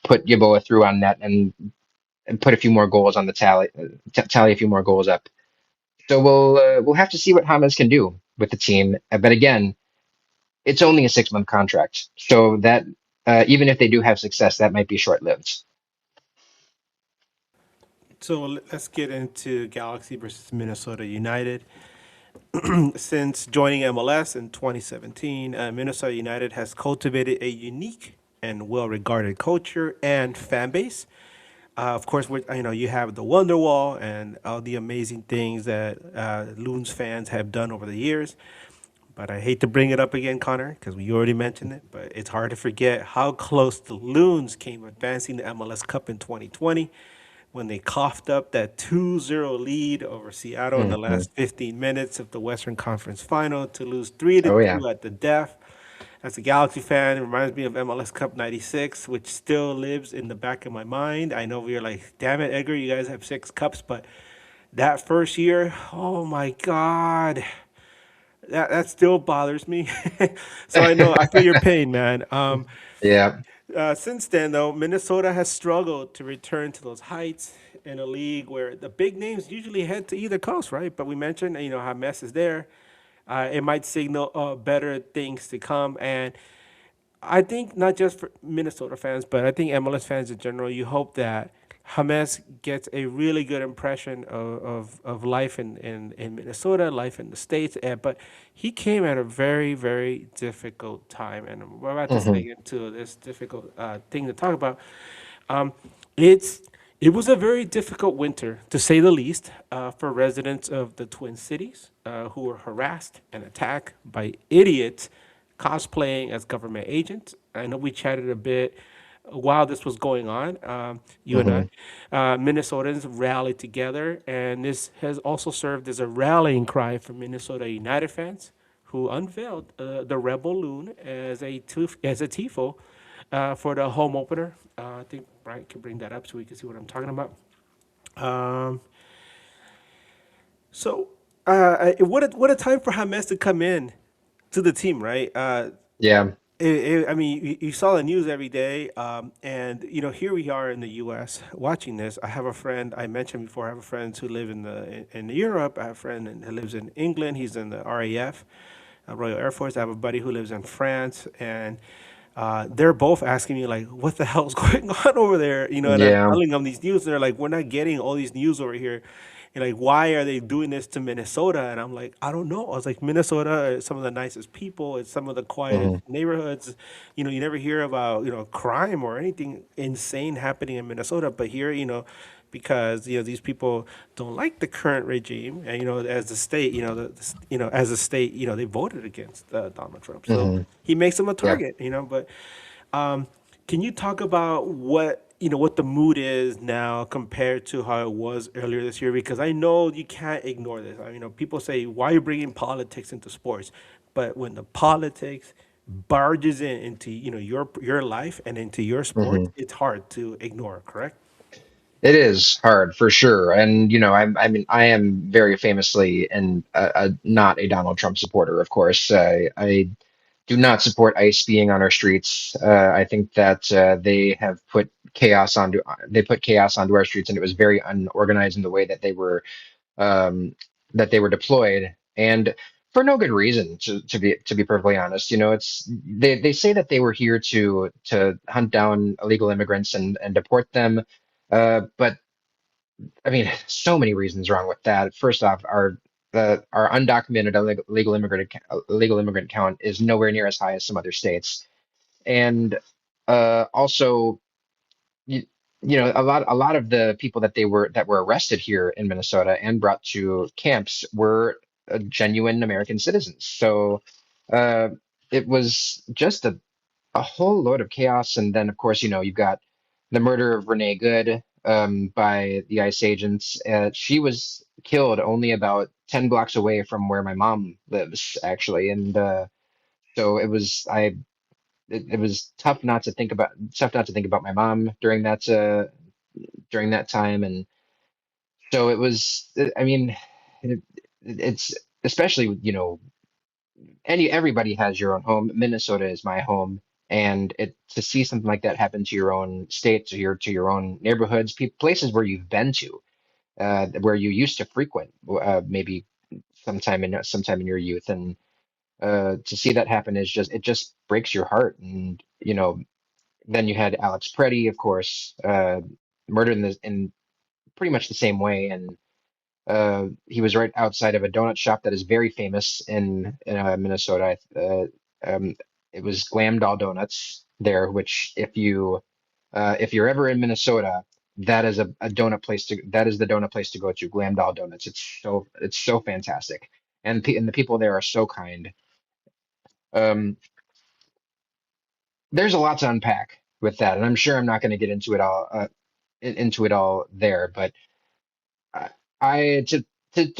put Yeboah through on net and put a few more goals on the tally a few more goals up. So we'll have to see what James can do with the team. But again, it's only a 6 month contract, so that even if they do have success, that might be short lived. So let's get into Galaxy versus Minnesota United. Since joining MLS in 2017, Minnesota United has cultivated a unique and well-regarded culture and fan base. Of course, you have the Wonderwall and all the amazing things that Loons fans have done over the years. But I hate to bring it up again, Connor, because we already mentioned it. But it's hard to forget how close the Loons came advancing the MLS Cup in 2020 when they coughed up that 2-0 lead over Seattle in the Hmm. last 15 minutes of the Western Conference Final to lose 3 to Oh yeah. 2 at the death. As a Galaxy fan, it reminds me of MLS Cup 96, which still lives in the back of my mind. I know we were like, damn it, Edgar, you guys have 6 cups, but that first year, oh my God, that still bothers me. So I know, I feel your pain, man. Yeah. Since then, though, Minnesota has struggled to return to those heights in a league where the big names usually head to either coast, right? But we mentioned, how Messi is there. It might signal better things to come. And I think not just for Minnesota fans, but I think MLS fans in general, you hope that James gets a really good impression of life in Minnesota, life in the States. But he came at a very, very difficult time. And we're about to Hmm. dig into this difficult thing to talk about. Um, it's it was a very difficult winter, to say the least, for residents of the Twin Cities who were harassed and attacked by idiots cosplaying as government agents. I know we chatted a bit while this was going on, you and Hmm. I. Minnesotans rallied together, and this has also served as a rallying cry for Minnesota United fans who unveiled the Rebel Loon as as a tifo for the home opener. I think Brian can bring that up so we can see what I'm talking about. Um, what a time for James to come in to the team, right? Yeah. I mean, you saw the news every day, and here we are in the U.S. watching this. I have a friend I mentioned before. I have a friend who live in Europe. I have a friend who lives in England. He's in the RAF, Royal Air Force. I have a buddy who lives in France, and they're both asking me like, "What the hell's going on over there?" And I'm Yeah. telling them these news. And they're like, "We're not getting all these news over here." And like, why are they doing this to Minnesota? And I'm like, I don't know. I was like, Minnesota is some of the nicest people. It's some of the quietest Hmm. neighborhoods. You never hear about, crime or anything insane happening in Minnesota. But here, because, these people don't like the current regime. And, as the state, as a state, they voted against Donald Trump. So Hmm. he makes them a Yeah. target, but um, can you talk about what the mood is now compared to how it was earlier this year? Because I know you can't ignore this. I mean, people say, "Why are you bringing politics into sports?" But when the politics barges into your life and into your sport, Hmm. it's hard to ignore. Correct? It is hard for sure, and I mean, I am very famously and not a Donald Trump supporter. Of course, I do not support ICE being on our streets. I think that they put chaos onto our streets, and it was very unorganized in the way that they were. that they were deployed, and for no good reason, to be perfectly honest. It's they say that they were here to hunt down illegal immigrants and deport them, but I mean, so many reasons wrong with that. First off, our undocumented illegal immigrant count is nowhere near as high as some other states, and also you, a lot of the people that were arrested here in Minnesota and brought to camps were genuine American citizens. So uh, it was just a whole load of chaos. And then, of course, you've got the murder of Renee Good by the ICE agents. She was killed only about 10 blocks away from where my mom lives, actually. And so it was tough not to think about my mom during that time. And so it was, I mean, it's especially, everybody has your own home. Minnesota is my home, and to see something like that happen to your own state, to your own neighborhoods, places where you've been to, where you used to frequent, maybe sometime in your youth, and to see that happen it just breaks your heart. And then you had Alex Preddy, of course, murdered in pretty much the same way, and he was right outside of a donut shop that is very famous in Minnesota. Um, it was Glam Doll Donuts there, which if you're ever in Minnesota, that is the donut place to go to. Glam Doll Donuts. It's so fantastic, and the people there are so kind. Um, there's a lot to unpack with that, and I'm sure I'm not going to get into it all there, but. I to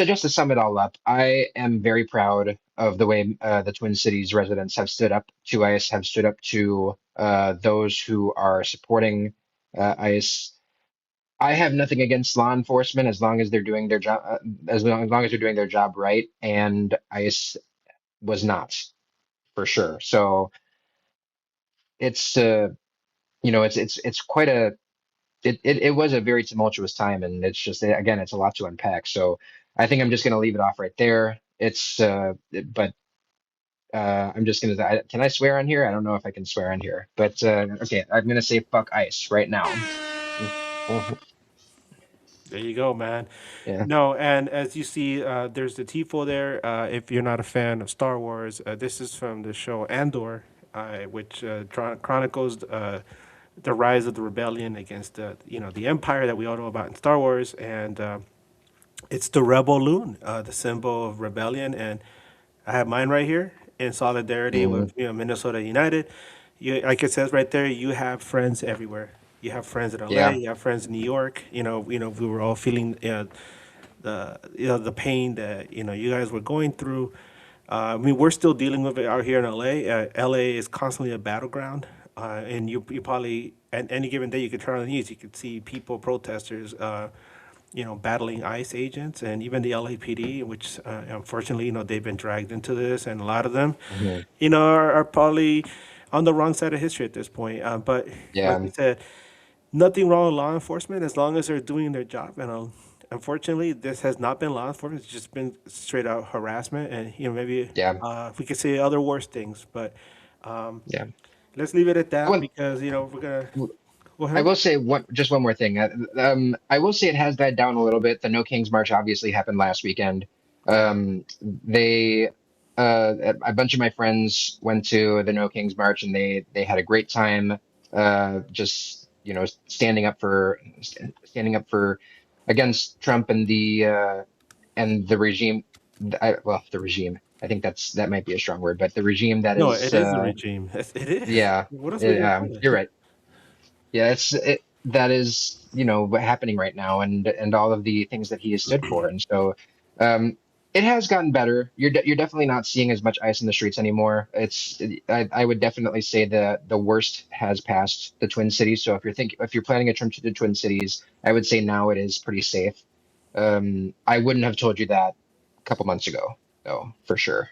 just to sum it all up, I am very proud of the way the Twin Cities residents have stood up to ICE, have stood up to those who are supporting ICE. I have nothing against law enforcement as long as they're doing their job, as long as they're doing their job right, and ICE was not for sure. So it's it's quite a it was a very tumultuous time, and it's just again it's a lot to unpack. So I think I'm just going to leave it off right there. But I'm just going to. Can I swear on here? I don't know if I can swear on here, but okay, I'm going to say fuck ICE right now. Mhm. There you go, man. Yeah, No, and as you see, there's the tifo there. If you're not a fan of Star Wars, this is from the show Andor, which chronicles the rise of the rebellion against the empire that we all know about in Star Wars, and it's the rebel loon, the symbol of rebellion. And I have mine right here in solidarity mm, with Minnesota United. You, like it says right there, you have friends everywhere. You have friends in LA. yeah. You have friends in New York. We were all feeling the pain that you guys were going through. I mean, we're still dealing with it out here in LA. LA is constantly a battleground, and you probably at any given day you could turn on the news, you could see people, protesters, battling ICE agents and even the LAPD, which unfortunately, they've been dragged into this, and a lot of them, Mhm. are probably on the wrong side of history at this point. But like Yeah, you said, nothing wrong with law enforcement as long as they're doing their job. And unfortunately, this has not been law enforcement; it's just been straight out harassment, and maybe yeah, we could say other worse things, but yeah. let's leave it at I that want. because we're gonna go I ahead. will say one more thing. I will say it has died down a little bit. The No Kings March obviously happened last weekend. Yeah. They a bunch of my friends went to the No Kings March, and they had a great time. Just standing up for against Trump and the regime. The regime. I think that might be a strong word, but the regime that No, is it is the regime. It is. yeah. What else are we gonna call it? You're right. Yeah, that is, what happening right now, and all of the things that he has stood for. And so um it has gotten better. You're definitely not seeing as much ice in the streets anymore. I would definitely say the worst has passed the Twin Cities. So if you're planning a trip to the Twin Cities, I would say now it is pretty safe. I wouldn't have told you that a couple months ago, though, for sure.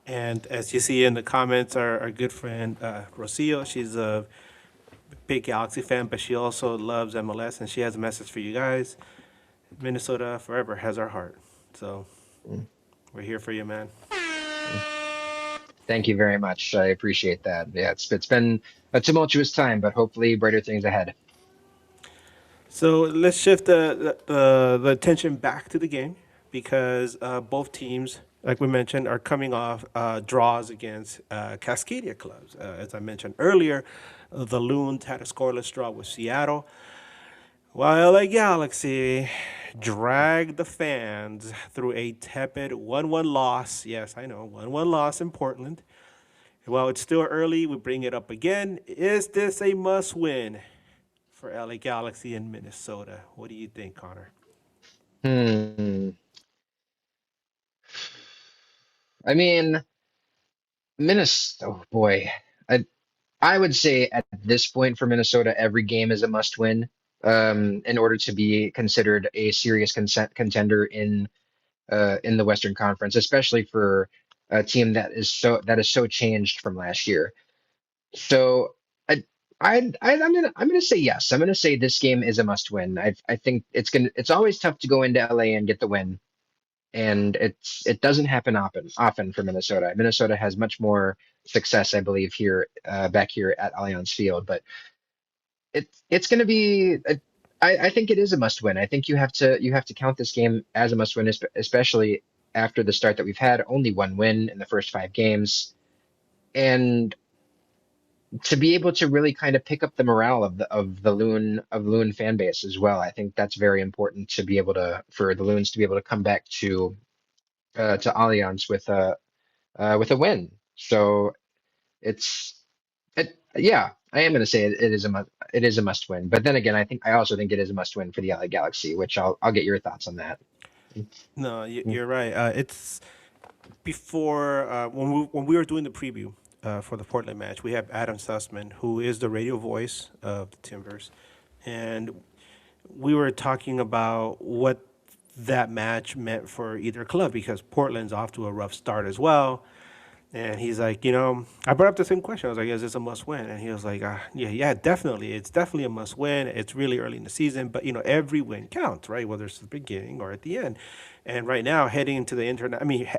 And as you see in the comments, our good friend Rocio, she's a big Galaxy fan, but she also loves MLS, and she has a message for you guys. Minnesota forever has our heart. So Mm, we're here for you, man. mm. Thank you very much. I appreciate that. Yeah, it's been a tumultuous time, but hopefully brighter things ahead. So let's shift the attention back to the game because both teams, like we mentioned, are coming off draws against Cascadia clubs. As I mentioned earlier, the Loons had a scoreless draw with Seattle, while LA Galaxy dragged the fans through a tepid 1-1 loss. Yes, I know, 1-1 loss in Portland. While it's still early, we bring it up again. Is this a must win for LA Galaxy in Minnesota? What do you think, Connor? Hmm. I mean, Minnesota. Oh boy, I I would say at this point for Minnesota, every game is a must win. In order to be considered a serious contender in the Western Conference, especially for a team that is so changed from last year. So I, I'm gonna say yes. I'm gonna say this game is a must win. I think it's always tough to go into LA and get the win, and it doesn't happen often for Minnesota. Minnesota has much more success, I believe, here back here at Allianz Field, but it's gonna be. I think it is a must win. I think you have to count this game as a must win, especially after the start that we've had. Only one win in the first 5 games, and to be able to really kind of pick up the morale of the Loon fan base as well. I think that's very important to be able to for the Loons to be able to come back to Allianz with a win. So it's yeah, I am going to say it is a must win. But then again, I also think it is a must win for the LA Galaxy, which I'll get your thoughts on that. No, Mm, you're right. It's before when we were doing the preview for the Portland match. We have Adam Sussman, who is the radio voice of the Timbers, and we were talking about what that match meant for either club because Portland's off to a rough start as well. And he's like, I brought up the same question. I was like, is this a must win? And he was like, yeah, definitely. It's definitely a must win. It's really early in the season, but every win counts, right? Whether it's the beginning or at the end. And right now, heading into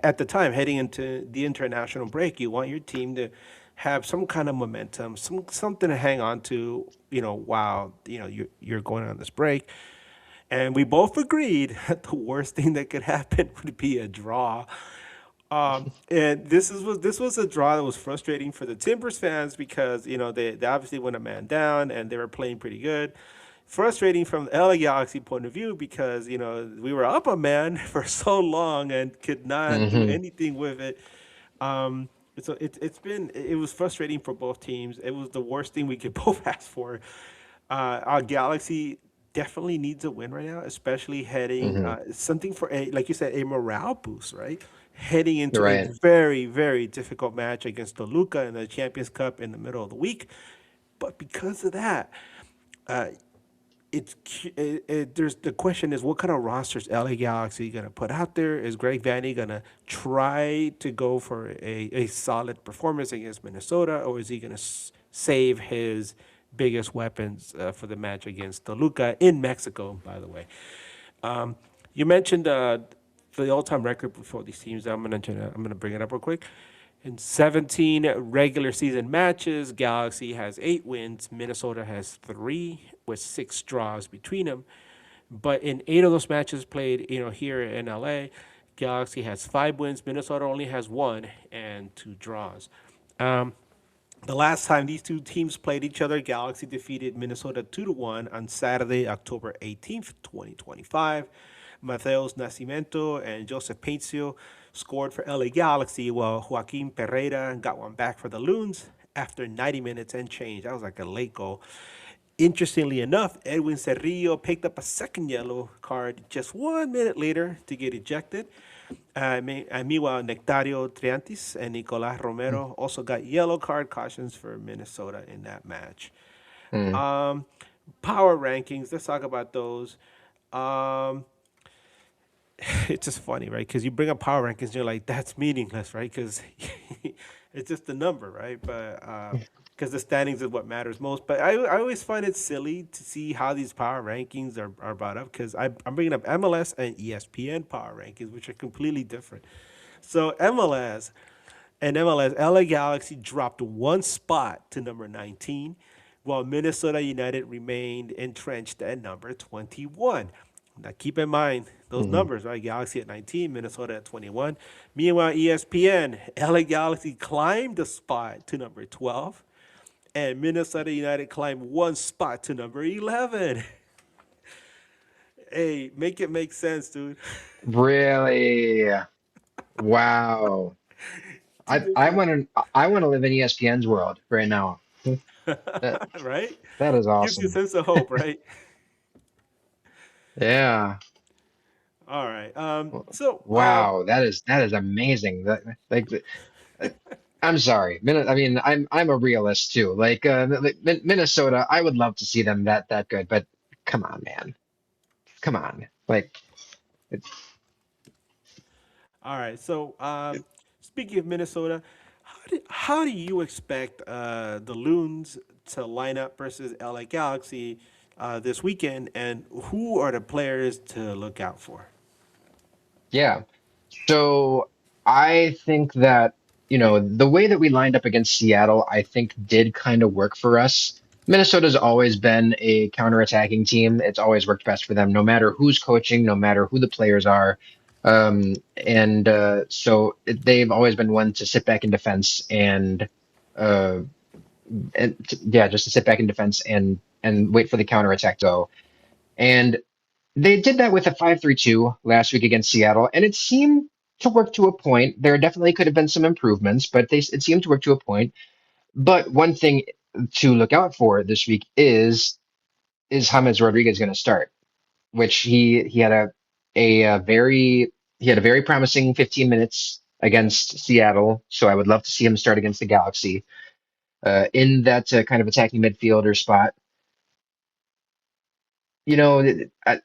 at the time, heading into the international break, you want your team to have some kind of momentum, something to hang on to, while, you're going on this break. And we both agreed that the worst thing that could happen would be a draw. And this was a draw that was frustrating for the Timbers fans because they obviously went a man down and they were playing pretty good. Frustrating from the LA Galaxy point of view because we were up a man for so long and could not do hmm anything with it. Um, so it was frustrating for both teams. It was the worst thing we could both ask for. Our Galaxy definitely needs a win right now, especially heading hmm something for a like you said a morale boost, right? Heading You're into a right. very very difficult match against Toluca in the Champions Cup in the middle of the week. But because of that, uh, there's the question is what kind of rosters LA Galaxy going to put out there? Is Greg Vanney going to try to go for a solid performance against Minnesota, or is he going to save his biggest weapons for the match against Toluca in Mexico? By the way, you mentioned the all-time record for these teams. I'm gonna bring it up real quick. In 17 regular season matches, Galaxy has 8 wins. Minnesota has 3 with 6 draws between them. But in 8 of those matches played, here in LA, Galaxy has 5 wins. Minnesota only has 1 and 2 draws. Um, the last time these two teams played each other, Galaxy defeated Minnesota 2-1 on Saturday, October 18th, 2025. Mateos Nascimento and Joseph Paincio scored for LA Galaxy, while Joaquin Pereira got one back for the Loons after 90 minutes and change. That was like a late goal. Interestingly enough, Edwin Cerrillo picked up a second yellow card just 1 minute later to get ejected. Meanwhile, Nectario Triantis and Nicolas Romero also got yellow card cautions for Minnesota in that match. Mm-hmm. Um, Power rankings, let's talk about those. Um, it's just funny, right? Because you bring up power rankings, you're like, that's meaningless, right? Because it's just a number, right? But because the standings is what matters most. But I always find it silly to see how these power rankings are brought up because I'm bringing up MLS and ESPN power rankings, which are completely different. So MLS, LA Galaxy dropped one spot to number 19, while Minnesota United remained entrenched at number 21. Now, keep in mind those Hmm. numbers, right? Galaxy at 19, Minnesota at 21. Meanwhile, ESPN, LA Galaxy climbed a spot to number 12, and Minnesota United climbed one spot to number 11. Hey, make it make sense, dude. Really? Wow. Two different, I want to live in ESPN's world right now. That right? that is Gives you a awesome. sense of hope, right? Yeah. All right. Wow, that is amazing. Like uh, I'm sorry. I mean, I'm a realist too. Minnesota, I would love to see them that good, but come on, man. Come on. Like it's All right. Speaking of Minnesota, how do you expect the Loons to line up versus LA Galaxy this weekend, and who are the players to look out for? yeah. So I think that, the way that we lined up against Seattle, I think did kind of work for us. Minnesota's always been a counterattacking team. It's always worked best for them, no matter who's coaching, no matter who the players are. And so they've always been one to sit back in defense uh, yeah, just to sit back in defense and wait for the counterattack to go. And they did that with a 5-3-2 last week against Seattle, and it seemed to work to a point. There definitely could have been some improvements, but it seemed to work to a point. But one thing to look out for this week is James Rodriguez going to start, which he had a very he had a very promising 15 minutes against Seattle, so I would love to see him start against the Galaxy in that kind of attacking midfielder spot.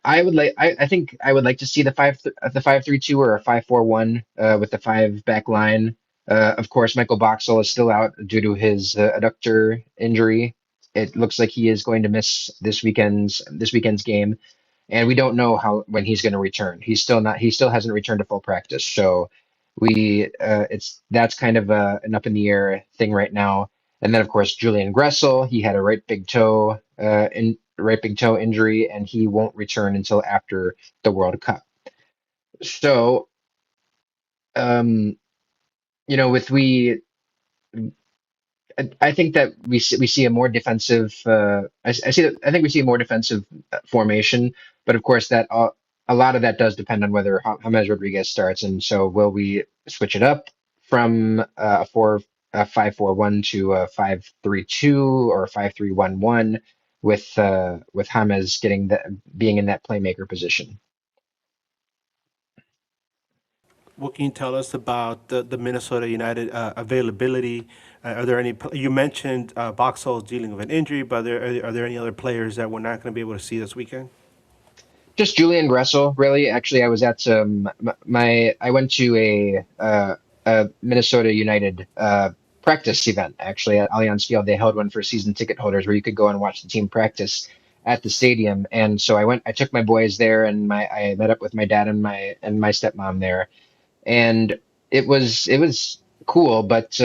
I would like. I think I would like to see the 5-3-2 or a 5-4-1 with the five back line. Of course, Michael Boxall is still out due to his adductor injury. It looks like he is going to miss this weekend's game, and we don't know how when he's going to return. He's still not. He still hasn't returned to full practice. So it's that's kind of an up in the air thing right now. And then of course Julian Gressel, he had a right big toe injury, and he won't return until after the World Cup. So um, with I think that we see a more defensive. I think we see a more defensive formation, but of course a lot of that does depend on whether James Rodriguez starts, and so will we switch it up from a 5-4-1 to a 5-3-2 or a 5-3-1-1 with James being in that playmaker position. What can you tell us about the Minnesota United availability? Are there any? You mentioned Boxall dealing with an injury, but are there any other players that we're not going to be able to see this weekend? Just Julian Gressel, really. Actually, I was at I went to a Minnesota United practice event actually at Allianz Field. They held one for season ticket holders where you could go and watch the team practice at the stadium. And so I took my boys there, and I met up with my dad and my stepmom there, and it was cool. But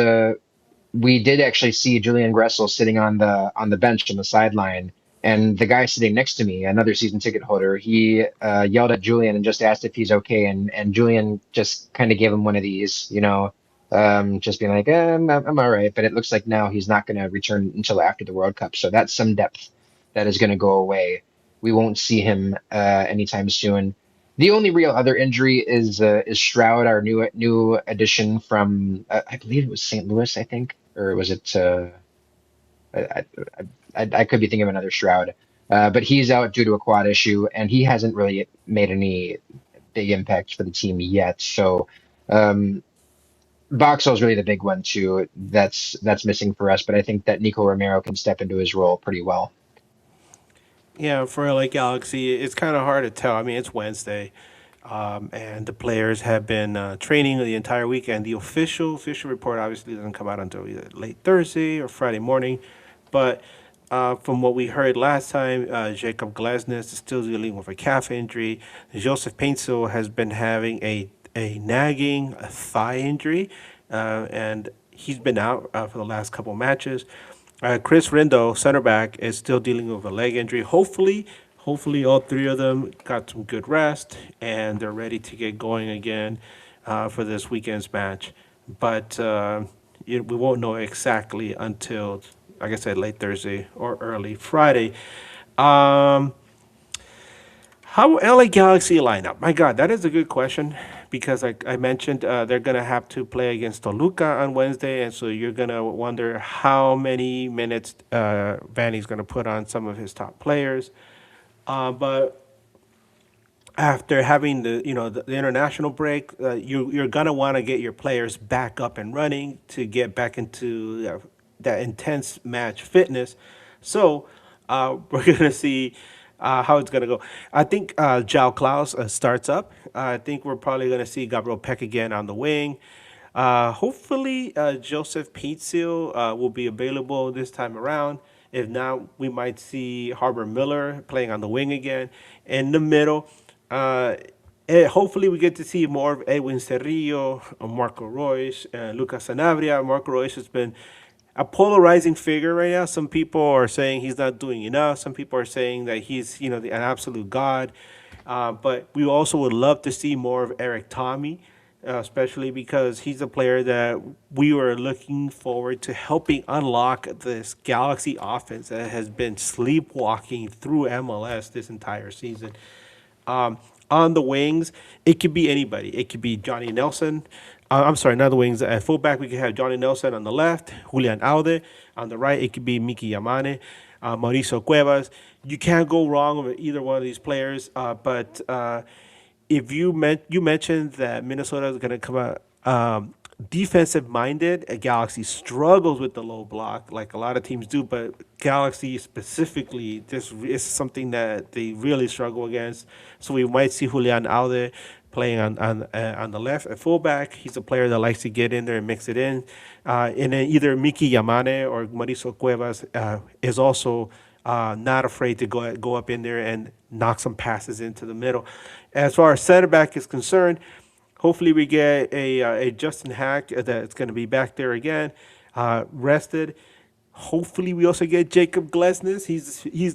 we did actually see Julian Gressel sitting on the bench on the sideline, and the guy sitting next to me, another season ticket holder, he yelled at Julian and just asked if he's okay, and Julian just kind of gave him one of these, just being like, I'm all right. But it looks like now he's not going to return until after the World Cup, so that's some depth that is going to go away. We won't see him anytime soon. The only real other injury is Stroud, our new addition from I believe it was St. Louis, I think, or was it? I, I could be thinking of another Shroud, but he's out due to a quad issue, and he hasn't really made any big impact for the team yet. So um, Boxall is really the big one too. That's missing for us, but I think that Nico Romero can step into his role pretty well. Yeah, for LA Galaxy, it's kind of hard to tell. I mean, it's Wednesday. and the players have been training the entire weekend. The official report obviously doesn't come out until either late Thursday or Friday morning, but from what we heard last time, Jacob Glesnes is still dealing with a calf injury. Joseph Paintsil has been having a nagging thigh injury, and he's been out for the last couple matches. Chris Rindo, center back, is still dealing with a leg injury. Hopefully, all three of them got some good rest and they're ready to get going again for this weekend's match. But we won't know exactly until, like I said, late Thursday or early Friday. Um, how LA Galaxy lineup? My God, that is a good question because like I mentioned, they're gonna have to play against Toluca on Wednesday, and so you're gonna wonder how many minutes Vanny's gonna put on some of his top players. But after having the international break, you're gonna want to get your players back up and running to get back into that intense match fitness. So we're gonna see how it's gonna go. I think Jao Klaus starts up. I think we're probably gonna see Gabriel Peck again on the wing. Hopefully, Joseph Paintsil will be available this time around. If not, we might see Harbor Miller playing on the wing again. In the middle, uh, hopefully we get to see more of Edwin Cerrillo, Marco Royce, Lucas Sanabria. Marco Royce has been a polarizing figure right now. Some people are saying he's not doing enough. Some people are saying that he's, an absolute god. But we also would love to see more of Eric Tommy, especially because he's a player that we were looking forward to helping unlock this Galaxy offense that has been sleepwalking through MLS this entire season. On the wings, it could be anybody. It could be Johnny Nelson. I'm sorry, not the wings. At fullback, we could have Johnny Nelson on the left, Julian Aude. On the right, it could be Miki Yamane, Mauricio Cuevas. You can't go wrong with either one of these players. But if you mentioned that Minnesota is going to come out defensive minded, Galaxy struggles with the low block like a lot of teams do, but Galaxy specifically, this is something that they really struggle against. So we might see Julian Aude playing on the left at fullback. He's a player that likes to get in there and mix it in. And then either Miki Yamane or Mauricio Cuevas is also not afraid to go up in there and knock some passes into the middle. As far as center back is concerned, hopefully we get a Justin Hack that's going to be back there again, rested. Hopefully we also get Jacob Glesnes.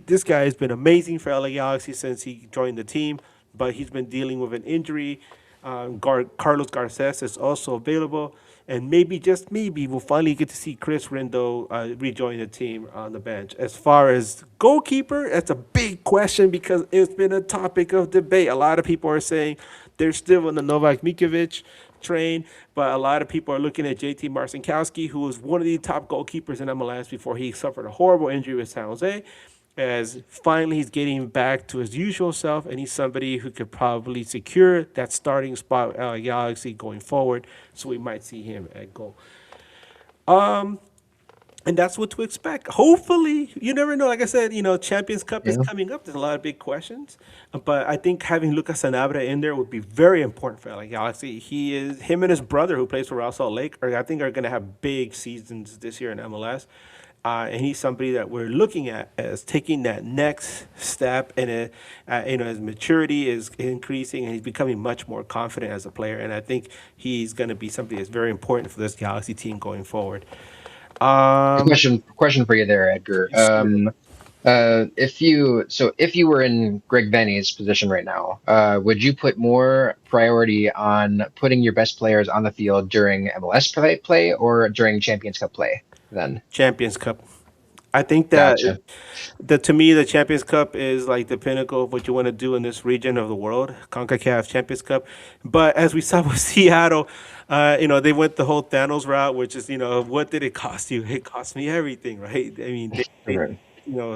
This guy has been amazing for LA Galaxy since he joined the team, but he's been dealing with an injury. Carlos Garces is also available, and maybe just maybe we'll finally get to see Chris Rindo rejoin the team on the bench. As far as goalkeeper, that's a big question because it's been a topic of debate. A lot of people are saying they're still on the Novak Mikovic train, but a lot of people are looking at JT Marcinkowski, who was one of the top goalkeepers in MLS before he suffered a horrible injury with San Jose, as finally he's getting back to his usual self, and he's somebody who could probably secure that starting spot at Galaxy going forward. So we might see him at goal. And that's what to expect. Hopefully, you never know. Like I said, Champions Cup is Yeah. coming up. There's a lot of big questions, but I think having Lucas Sanabria in there would be very important for LA Galaxy. Him and his brother, who plays for Real Salt Lake, I think are going to have big seasons this year in MLS. And he's somebody that we're looking at as taking that next step, and his maturity is increasing, and he's becoming much more confident as a player. And I think he's going to be somebody that's very important for this Galaxy team going forward. A Um, question for you there, Edgar. sure. If you were in Greg Vanney's position right now, would you put more priority on putting your best players on the field during MLS play or during Champions Cup play then? Champions Cup. I think that Gotcha. to me the Champions Cup is like the pinnacle of what you want to do in this region of the world, CONCACAF Champions Cup. But as we saw with Seattle, they went the whole Thanos route, which is what did it cost you? It cost me everything, right? I mean, they Right.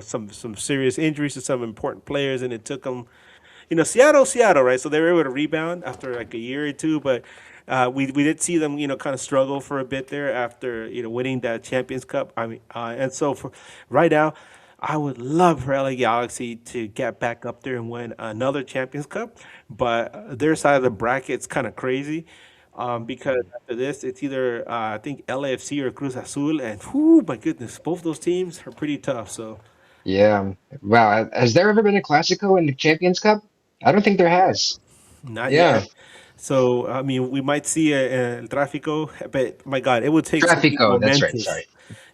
some serious injuries to some important players, and it took them Seattle, right? So they were able to rebound after like a year or two, but we did see them, kind of struggle for a bit there after winning that Champions Cup. I mean, and so for right now, I would love for LA Galaxy to get back up there and win another Champions Cup, but their side of the bracket's kind of crazy. Because after this, it's either I think LAFC or Cruz Azul, and whoo, my goodness, both those teams are pretty tough. So Yeah. Wow. Has there ever been a Classico in the Champions Cup? I don't think there has. not Yeah. yet. So I mean, we might see a El Tráfico, but my God, it would take something Trafico. That's right. momentous. Sorry.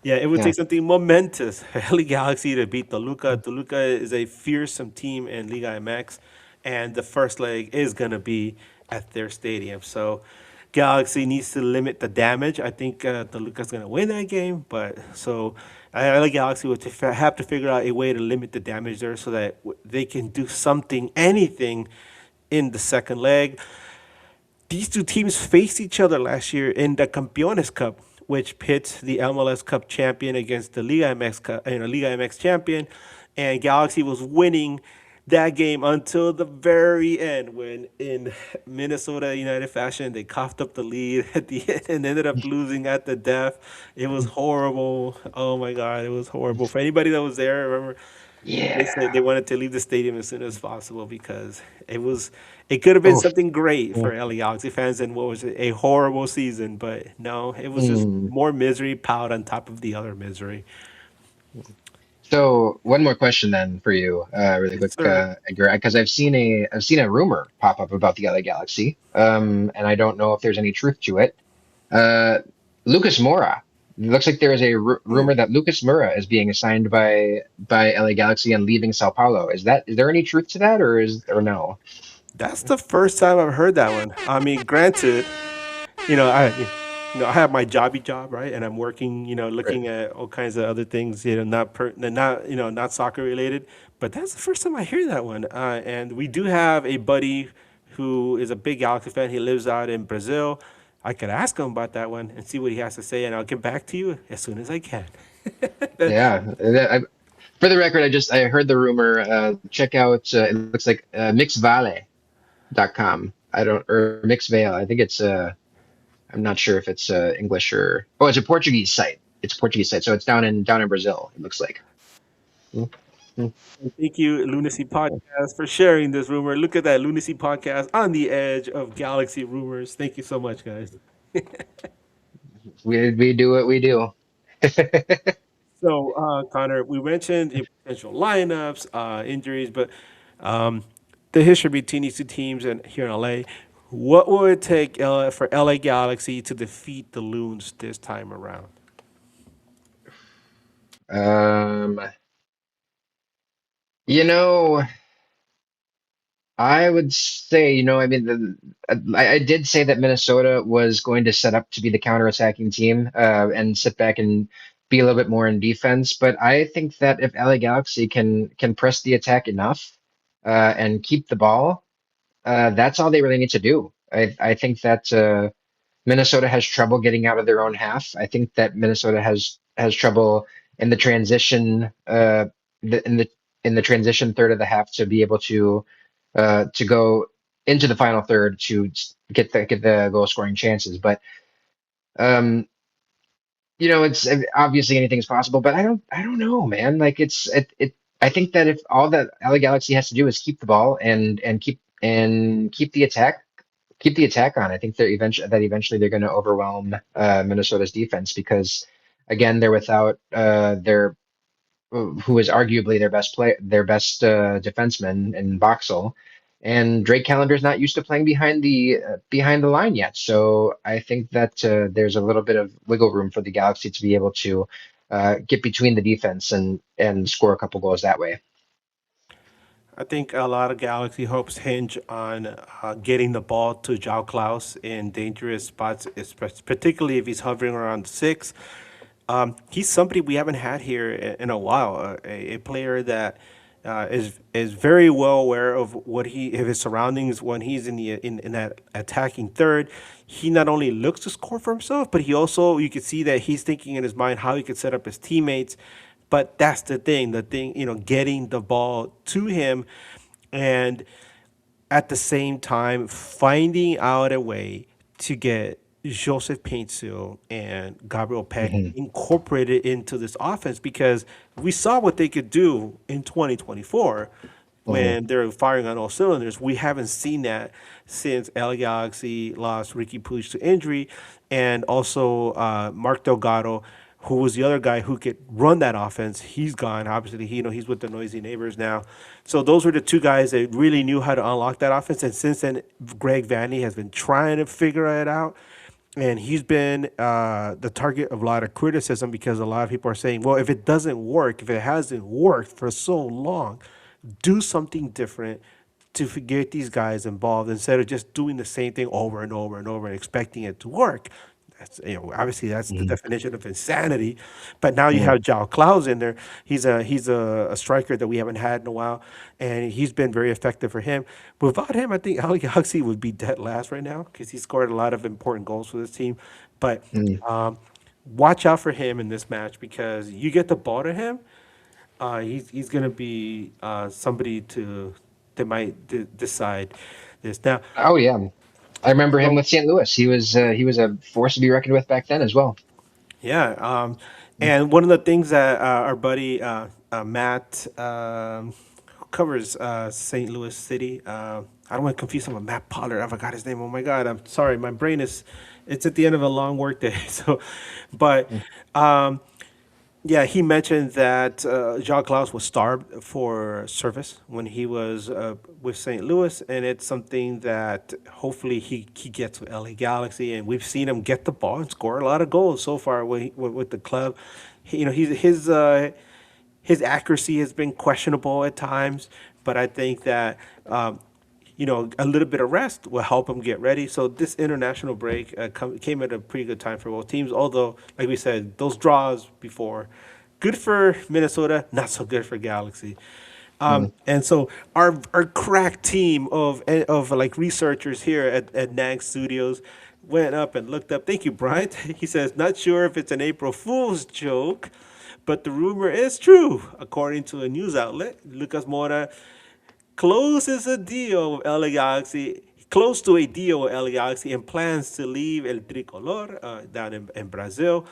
Yeah, it would Yeah. take something momentous for LA Galaxy to beat Toluca. Toluca is a fearsome team in Liga MX, and the first leg is gonna be at their stadium. So Galaxy needs to limit the damage. I think Toluca's gonna win that game, but so LA Galaxy would have to figure out a way to limit the damage there so that they can do something, anything in the second leg. These two teams faced each other last year in the Campeones Cup, which pits the MLS Cup champion against the Liga MX Liga MX champion, and Galaxy was winning that game until the very end when in Minnesota United fashion they coughed up the lead at the end and ended up losing at the death. It was horrible. Oh my God, it was horrible. For anybody that was there, remember they said Yeah. they wanted to leave the stadium as soon as possible because it could have been Oh. something great for LA Galaxy fans and what was it, a horrible season, but no, it was just Mm. more misery piled on top of the other misery. So one more question then for you, really Yes, quick, sir. Edgar, because I've seen a rumor pop up about the LA Galaxy, and I don't know if there's any truth to it. Uh, Lucas Moura. It looks like there is a rumor that Lucas Moura is being assigned by LA Galaxy and leaving Sao Paulo. Is there any truth to that, or no? That's the first time I've heard that one. I mean, granted, you know, I have my jobby job, right? And I'm working, Right. looking at all kinds of other things, not, not soccer related. But that's the first time I hear that one. And we do have a buddy who is a big Galaxy fan. He lives out in Brazil. I could ask him about that one and see what he has to say, and I'll get back to you as soon as I can. Yeah. For the record, I heard the rumor. Check out. It looks like mixvale.com. I don't or Mixvale. I think it's I'm not sure if it's English or it's a Portuguese site. It's a Portuguese site, so it's down in Brazil. It looks like. Mm, mm. Thank you, Lunacy Podcast, for sharing this rumor. Look at that, Lunacy Podcast on the edge of Galaxy rumors. Thank you so much, guys. We do what we do. So, Connor, we mentioned the potential lineups, injuries, but um, the history between these two teams and here in LA. What would it take for LA Galaxy to defeat the Loons this time around? Um, you know, I would say, I mean, I did say that Minnesota was going to set up to be the counterattacking team, and sit back and be a little bit more in defense. But I think that if LA Galaxy can press the attack enough, and keep the ball, that's all they really need to do. I think that Minnesota has trouble getting out of their own half. I think that Minnesota has trouble in the transition, the, in the in the transition third of the half to be able to go into the final third to get the goal scoring chances. But um, it's obviously anything's possible. But I don't know, man. Like it. I think that if all that LA Galaxy has to do is keep the ball and keep the attack on. I think that eventually they're going to overwhelm Minnesota's defense because again they're without their who is arguably their best defenseman in Boxall, and Drake Calendar's not used to playing behind the line yet. So I think that there's a little bit of wiggle room for the Galaxy to be able to get between the defense and score a couple goals that way. I think a lot of Galaxy hopes hinge on getting the ball to Jao Klaus in dangerous spots, particularly if he's hovering around six. He's somebody we haven't had here in a while. A player that is very well aware of of his surroundings when he's in that attacking third. He not only looks to score for himself, but he also you can see that he's thinking in his mind how he could set up his teammates. But that's the thing, getting the ball to him, and at the same time finding out a way to get Joseph Paintsil and Gabriel Peck Hmm. incorporated into this offense because we saw what they could do in 2024 Hmm. when they're firing on all cylinders. We haven't seen that since LA Galaxy lost Ricky Puig to injury, and also Mark Delgado, who was the other guy who could run that offense. He's gone. Obviously, he's with the noisy neighbors now. So those were the two guys that really knew how to unlock that offense. And since then, Greg Vanney has been trying to figure it out. And he's been the target of a lot of criticism because a lot of people are saying, well, if it doesn't work, if it hasn't worked for so long, do something different to get these guys involved instead of just doing the same thing over and over and over and expecting it to work. That's, obviously that's the Hmm. definition of insanity. But now you Hmm. have Jao Klaus in there. He's a striker that we haven't had in a while, and he's been very effective for him. Without him, I think Ali Galaxy would be dead last right now because he scored a lot of important goals for this team. But Hmm. um, watch out for him in this match because you get the ball to him, he's gonna be somebody that might decide this now. Oh yeah, I remember him So with St. Louis. He was a force to be reckoned with back then as well. yeah, and one of the things that our buddy Matt, who covers St. Louis City, I don't want to confuse him with Matt Pollard. I forgot his name. Oh my God, I'm sorry. My brain is, it's at the end of a long work day. So, but um, yeah, he mentioned that Jacques Klaus was starved for service when he was with St. Louis, and it's something that hopefully he gets with LA Galaxy, and we've seen him get the ball and score a lot of goals so far with the club. His accuracy has been questionable at times, but I think that a little bit of rest will help him get ready. So this international break came at a pretty good time for both teams. Although, like we said, those draws before, good for Minnesota, not so good for Galaxy. Hmm. And so our crack team of like researchers here at NAG Studios went up and looked up. Thank you, Bryant. He says, not sure if it's an April Fool's joke, but the rumor is true, according to a news outlet. Lucas Mora closes a deal with LA Galaxy, close to a deal with LA Galaxy, and plans to leave El Tricolor down in Brazil.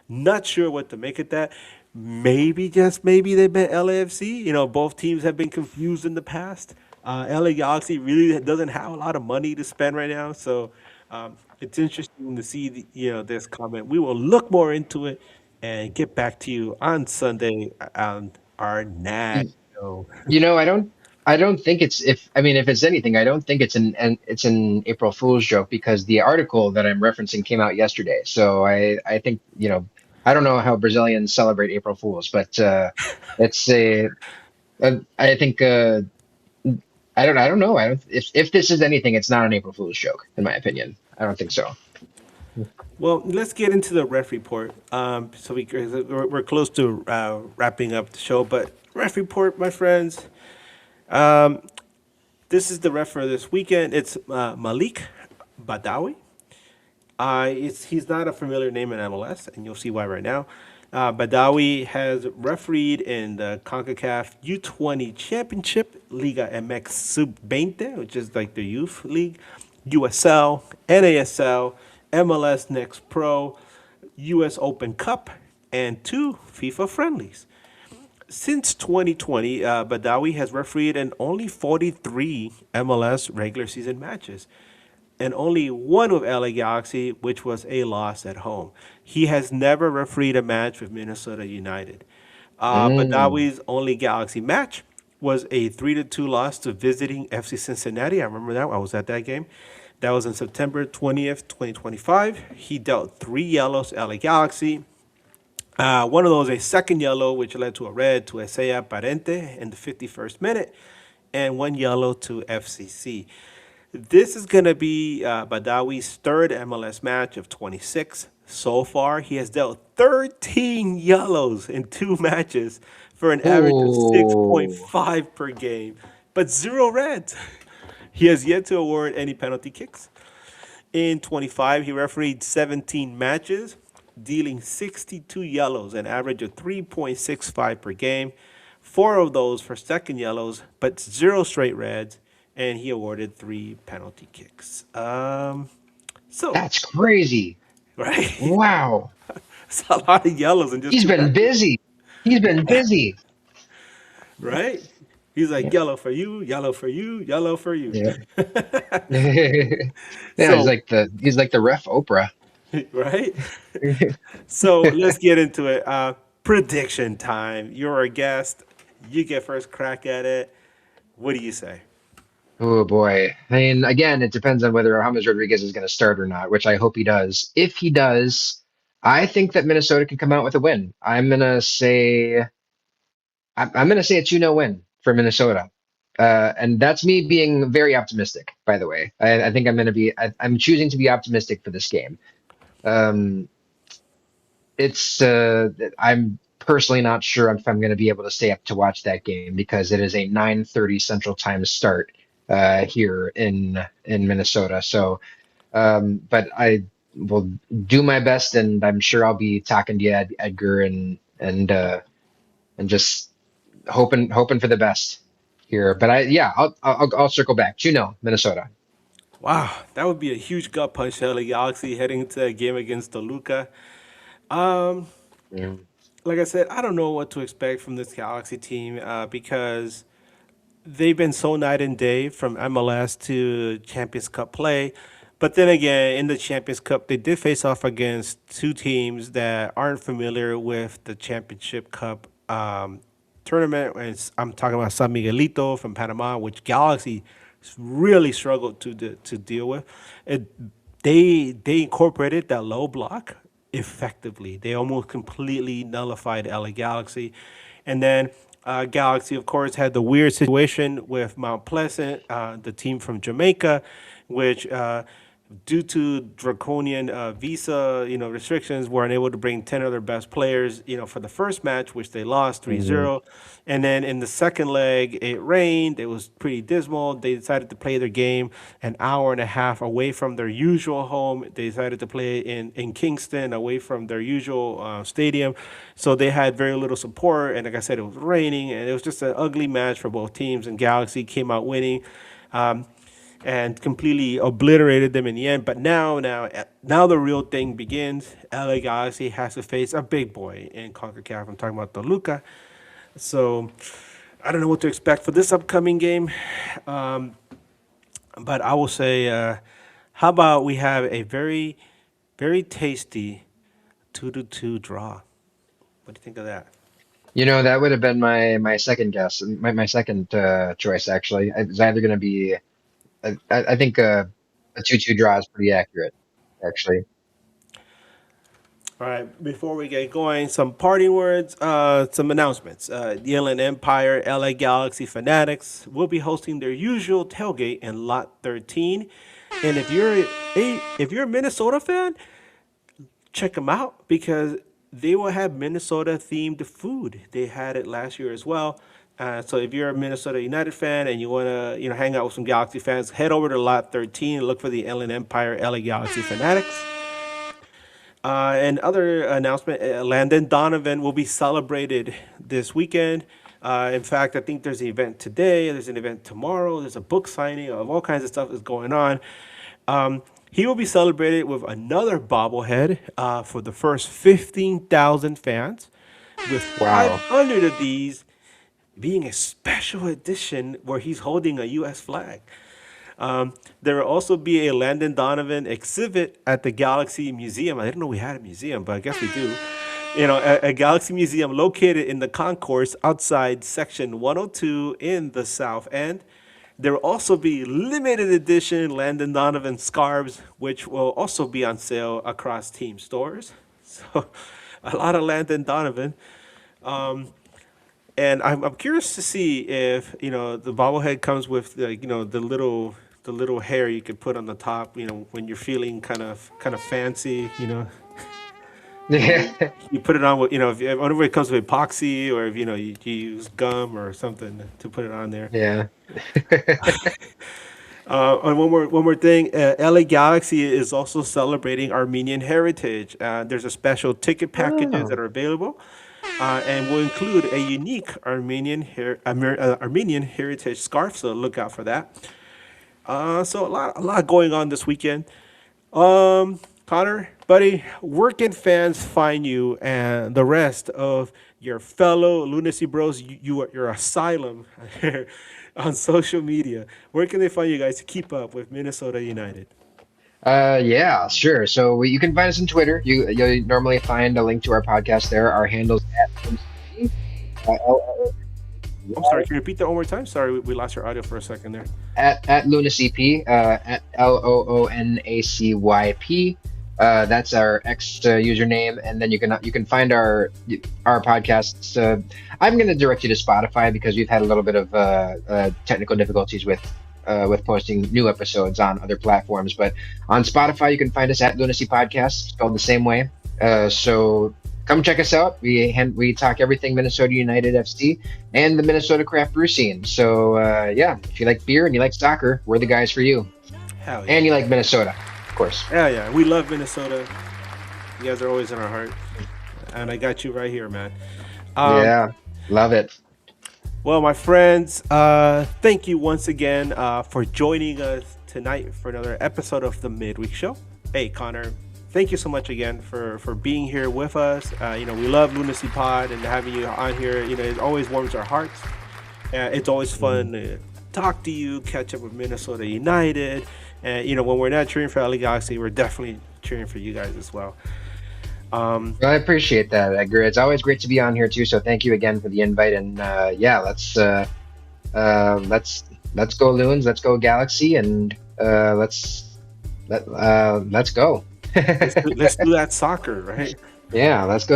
Not sure what to make of that. Maybe, just maybe, they met LAFC. Both teams have been confused in the past. LA Galaxy really doesn't have a lot of money to spend right now, so it's interesting to see this comment. We will look more into it and get back to you on Sunday on our NAG Y- show. I don't think it's if I mean if it's anything, I don't think it's an April Fool's joke because the article that I'm referencing came out yesterday. So I think I don't know how Brazilians celebrate April Fools, but it's a I think I don't know. I don't if this is anything, it's not an April Fool's joke in my opinion. I don't think so. Well, let's get into the ref report. So we're close to wrapping up the show, but ref report, my friends. This is the ref for this weekend. It's Malik Badawi. He's not a familiar name in MLS, and you'll see why right now. Badawi has refereed in the CONCACAF U20 Championship, Liga MX Sub-20, which is like the youth league, USL, NASL, MLS Next Pro, US Open Cup, and 2 FIFA friendlies. Since 2020, Badawi has refereed in only 43 MLS regular season matches and only one with LA Galaxy, which was a loss at home. He has never refereed a match with Minnesota United. Mm. Badawi's only Galaxy match was a 3-2 loss to visiting FC Cincinnati. I remember that. I was at that game. That was on September 20th, 2025. He dealt 3 yellows to LA Galaxy. One of those, a second yellow, which led to a red to Esea Parente in the 51st minute, and 1 yellow to FCC. This is going to be Badawi's third MLS match of 26. So far, he has dealt 13 yellows in 2 matches for an average of Oh. 6.5 per game, but 0 reds. He has yet to award any penalty kicks. In 25, he refereed 17 matches, dealing 62 yellows, an average of 3.65 per game. 4 of those for second yellows, but 0 straight reds, and he awarded 3 penalty kicks. So, That's crazy. right, Wow. it's a lot of yellows in just He's two been matches, busy. He's been busy. right? He's like Yeah. yellow for you, yellow for you, yellow for you. Yeah. Yeah, So, he's like the ref Oprah. right? So let's get into it. Prediction time. You're a guest. You get first crack at it. What do you say? Oh boy. I mean, again, it depends on whether James Rodriguez is going to start or not, which I hope he does. If he does, I think that Minnesota can come out with a win. I'm gonna say a 2-0 win for Minnesota. And that's me being very optimistic, by the way. I think I'm choosing to be optimistic for this game. Um, I'm personally not sure if I'm going to be able to stay up to watch that game because it is a 9:30 Central Time start here in Minnesota. So, but I will do my best, and I'm sure I'll be talking to you, Edgar, and just hoping for the best here. But yeah, I'll circle back. You know, Minnesota. Wow, that would be a huge gut punch to LA Galaxy heading into that game against Toluca. Um, Yeah. like I said, I don't know what to expect from this Galaxy team because they've been so night and day from MLS to Champions Cup play. But then again, in the Champions Cup, they did face off against two teams that aren't familiar with the Championship Cup tournament. And I'm talking about San Miguelito from Panama, which Galaxy really struggled to deal with. It, they incorporated that low block effectively. They almost completely nullified LA Galaxy. And then Galaxy, of course, had the weird situation with Mount Pleasant, the team from Jamaica, which due to draconian visa, restrictions, were unable to bring 10 of their best players, for the first match, which they lost 3-0. And then in the second leg, it rained. It was pretty dismal. They decided to play their game an hour and a half away from their usual home. They decided to play in Kingston, away from their usual stadium. So they had very little support. And like I said, it was raining, and it was just an ugly match for both teams. And Galaxy came out winning. And completely obliterated them in the end. But now the real thing begins. LA Galaxy has to face a big boy in CONCACAF. I'm talking about Toluca. So I don't know what to expect for this upcoming game. But I will say, how about we have a very, very tasty 2-2 draw? What do you think of that? That would have been my second guess, my second choice actually. It's either going to be, I think a 2-2 draw is pretty accurate, actually. All right, before we get going, some parting words, some announcements. The Inland Empire, LA Galaxy Fanatics will be hosting their usual tailgate in Lot 13. And if you're a Minnesota fan, check them out because they will have Minnesota themed food. They had it last year as well. So if you're a Minnesota United fan and you want to, hang out with some Galaxy fans, head over to Lot 13 and look for the Inland Empire LA Galaxy Fanatics. And other announcement, Landon Donovan will be celebrated this weekend. In fact, I think there's an event today. There's an event tomorrow. There's a book signing of all kinds of stuff is going on. He will be celebrated with another bobblehead for the first 15,000 fans, with Wow. 500 of these being a special edition where he's holding a U.S. flag. There will also be a Landon Donovan exhibit at the Galaxy Museum. I didn't know we had a museum, but I guess we do. A Galaxy Museum located in the concourse outside Section 102 in the South End. There will also be limited edition Landon Donovan scarves, which will also be on sale across team stores. So, a lot of Landon Donovan. And I'm curious to see if the bobblehead comes with the little hair you could put on the top. When you're feeling kind of fancy. Yeah. You put it on with if, whenever it comes with epoxy, or if you use gum or something to put it on there. Yeah. And one more thing, LA Galaxy is also celebrating Armenian heritage. There's a special ticket packages that Oh. are available, and will include a unique Armenian heritage scarf. So look out for that. So a lot going on this weekend. Connor, buddy, where can fans find you and the rest of your fellow Lunacy Bros? You are your asylum on social media. Where can they find you guys to keep up with Minnesota United? Yeah, sure. So you can find us on Twitter. You'll normally find a link to our podcast there. Our handles at I'm sorry, can you repeat that one more time? Sorry, we lost your audio for a second there. at Loonacy at LOONACYP. That's our X username, and then you can find our podcasts. I'm going to direct you to Spotify because we've had a little bit of technical difficulties with posting new episodes on other platforms. But on Spotify, you can find us at Loonacy Podcast, spelled the same way. So come check us out. We talk everything Minnesota United FC and the Minnesota craft brew scene. So yeah, if you like beer and you like soccer, we're the guys for you. Hell yeah. And you like Minnesota, of course. Yeah. We love Minnesota. You guys are always in our heart. And I got you right here, man. Yeah, love it. Well, my friends, thank you once again for joining us tonight for another episode of the Midweek Show. Hey, Connor, thank you so much again for being here with us. We love Loonacy Pod, and having you on here, it always warms our hearts. It's always fun to talk to you, catch up with Minnesota United. And, when we're not cheering for LA Galaxy, we're definitely cheering for you guys as well. Well, I appreciate that, Edgar. It's always great to be on here too. So thank you again for the invite. And yeah, let's go Loons, let's go Galaxy, and let's go. Let's do that soccer, right? Yeah, let's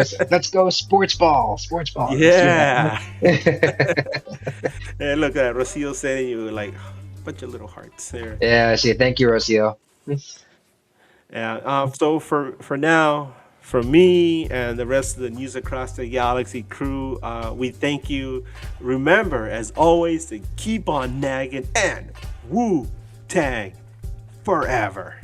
go sports ball. Yeah. And look at Rocio sending you like a bunch of little hearts there. Yeah, I see. Thank you, Rocio. Yeah. So for now, for me and the rest of the News Across the Galaxy crew, we thank you. Remember, as always, to keep on nagging and Wu-Tang forever.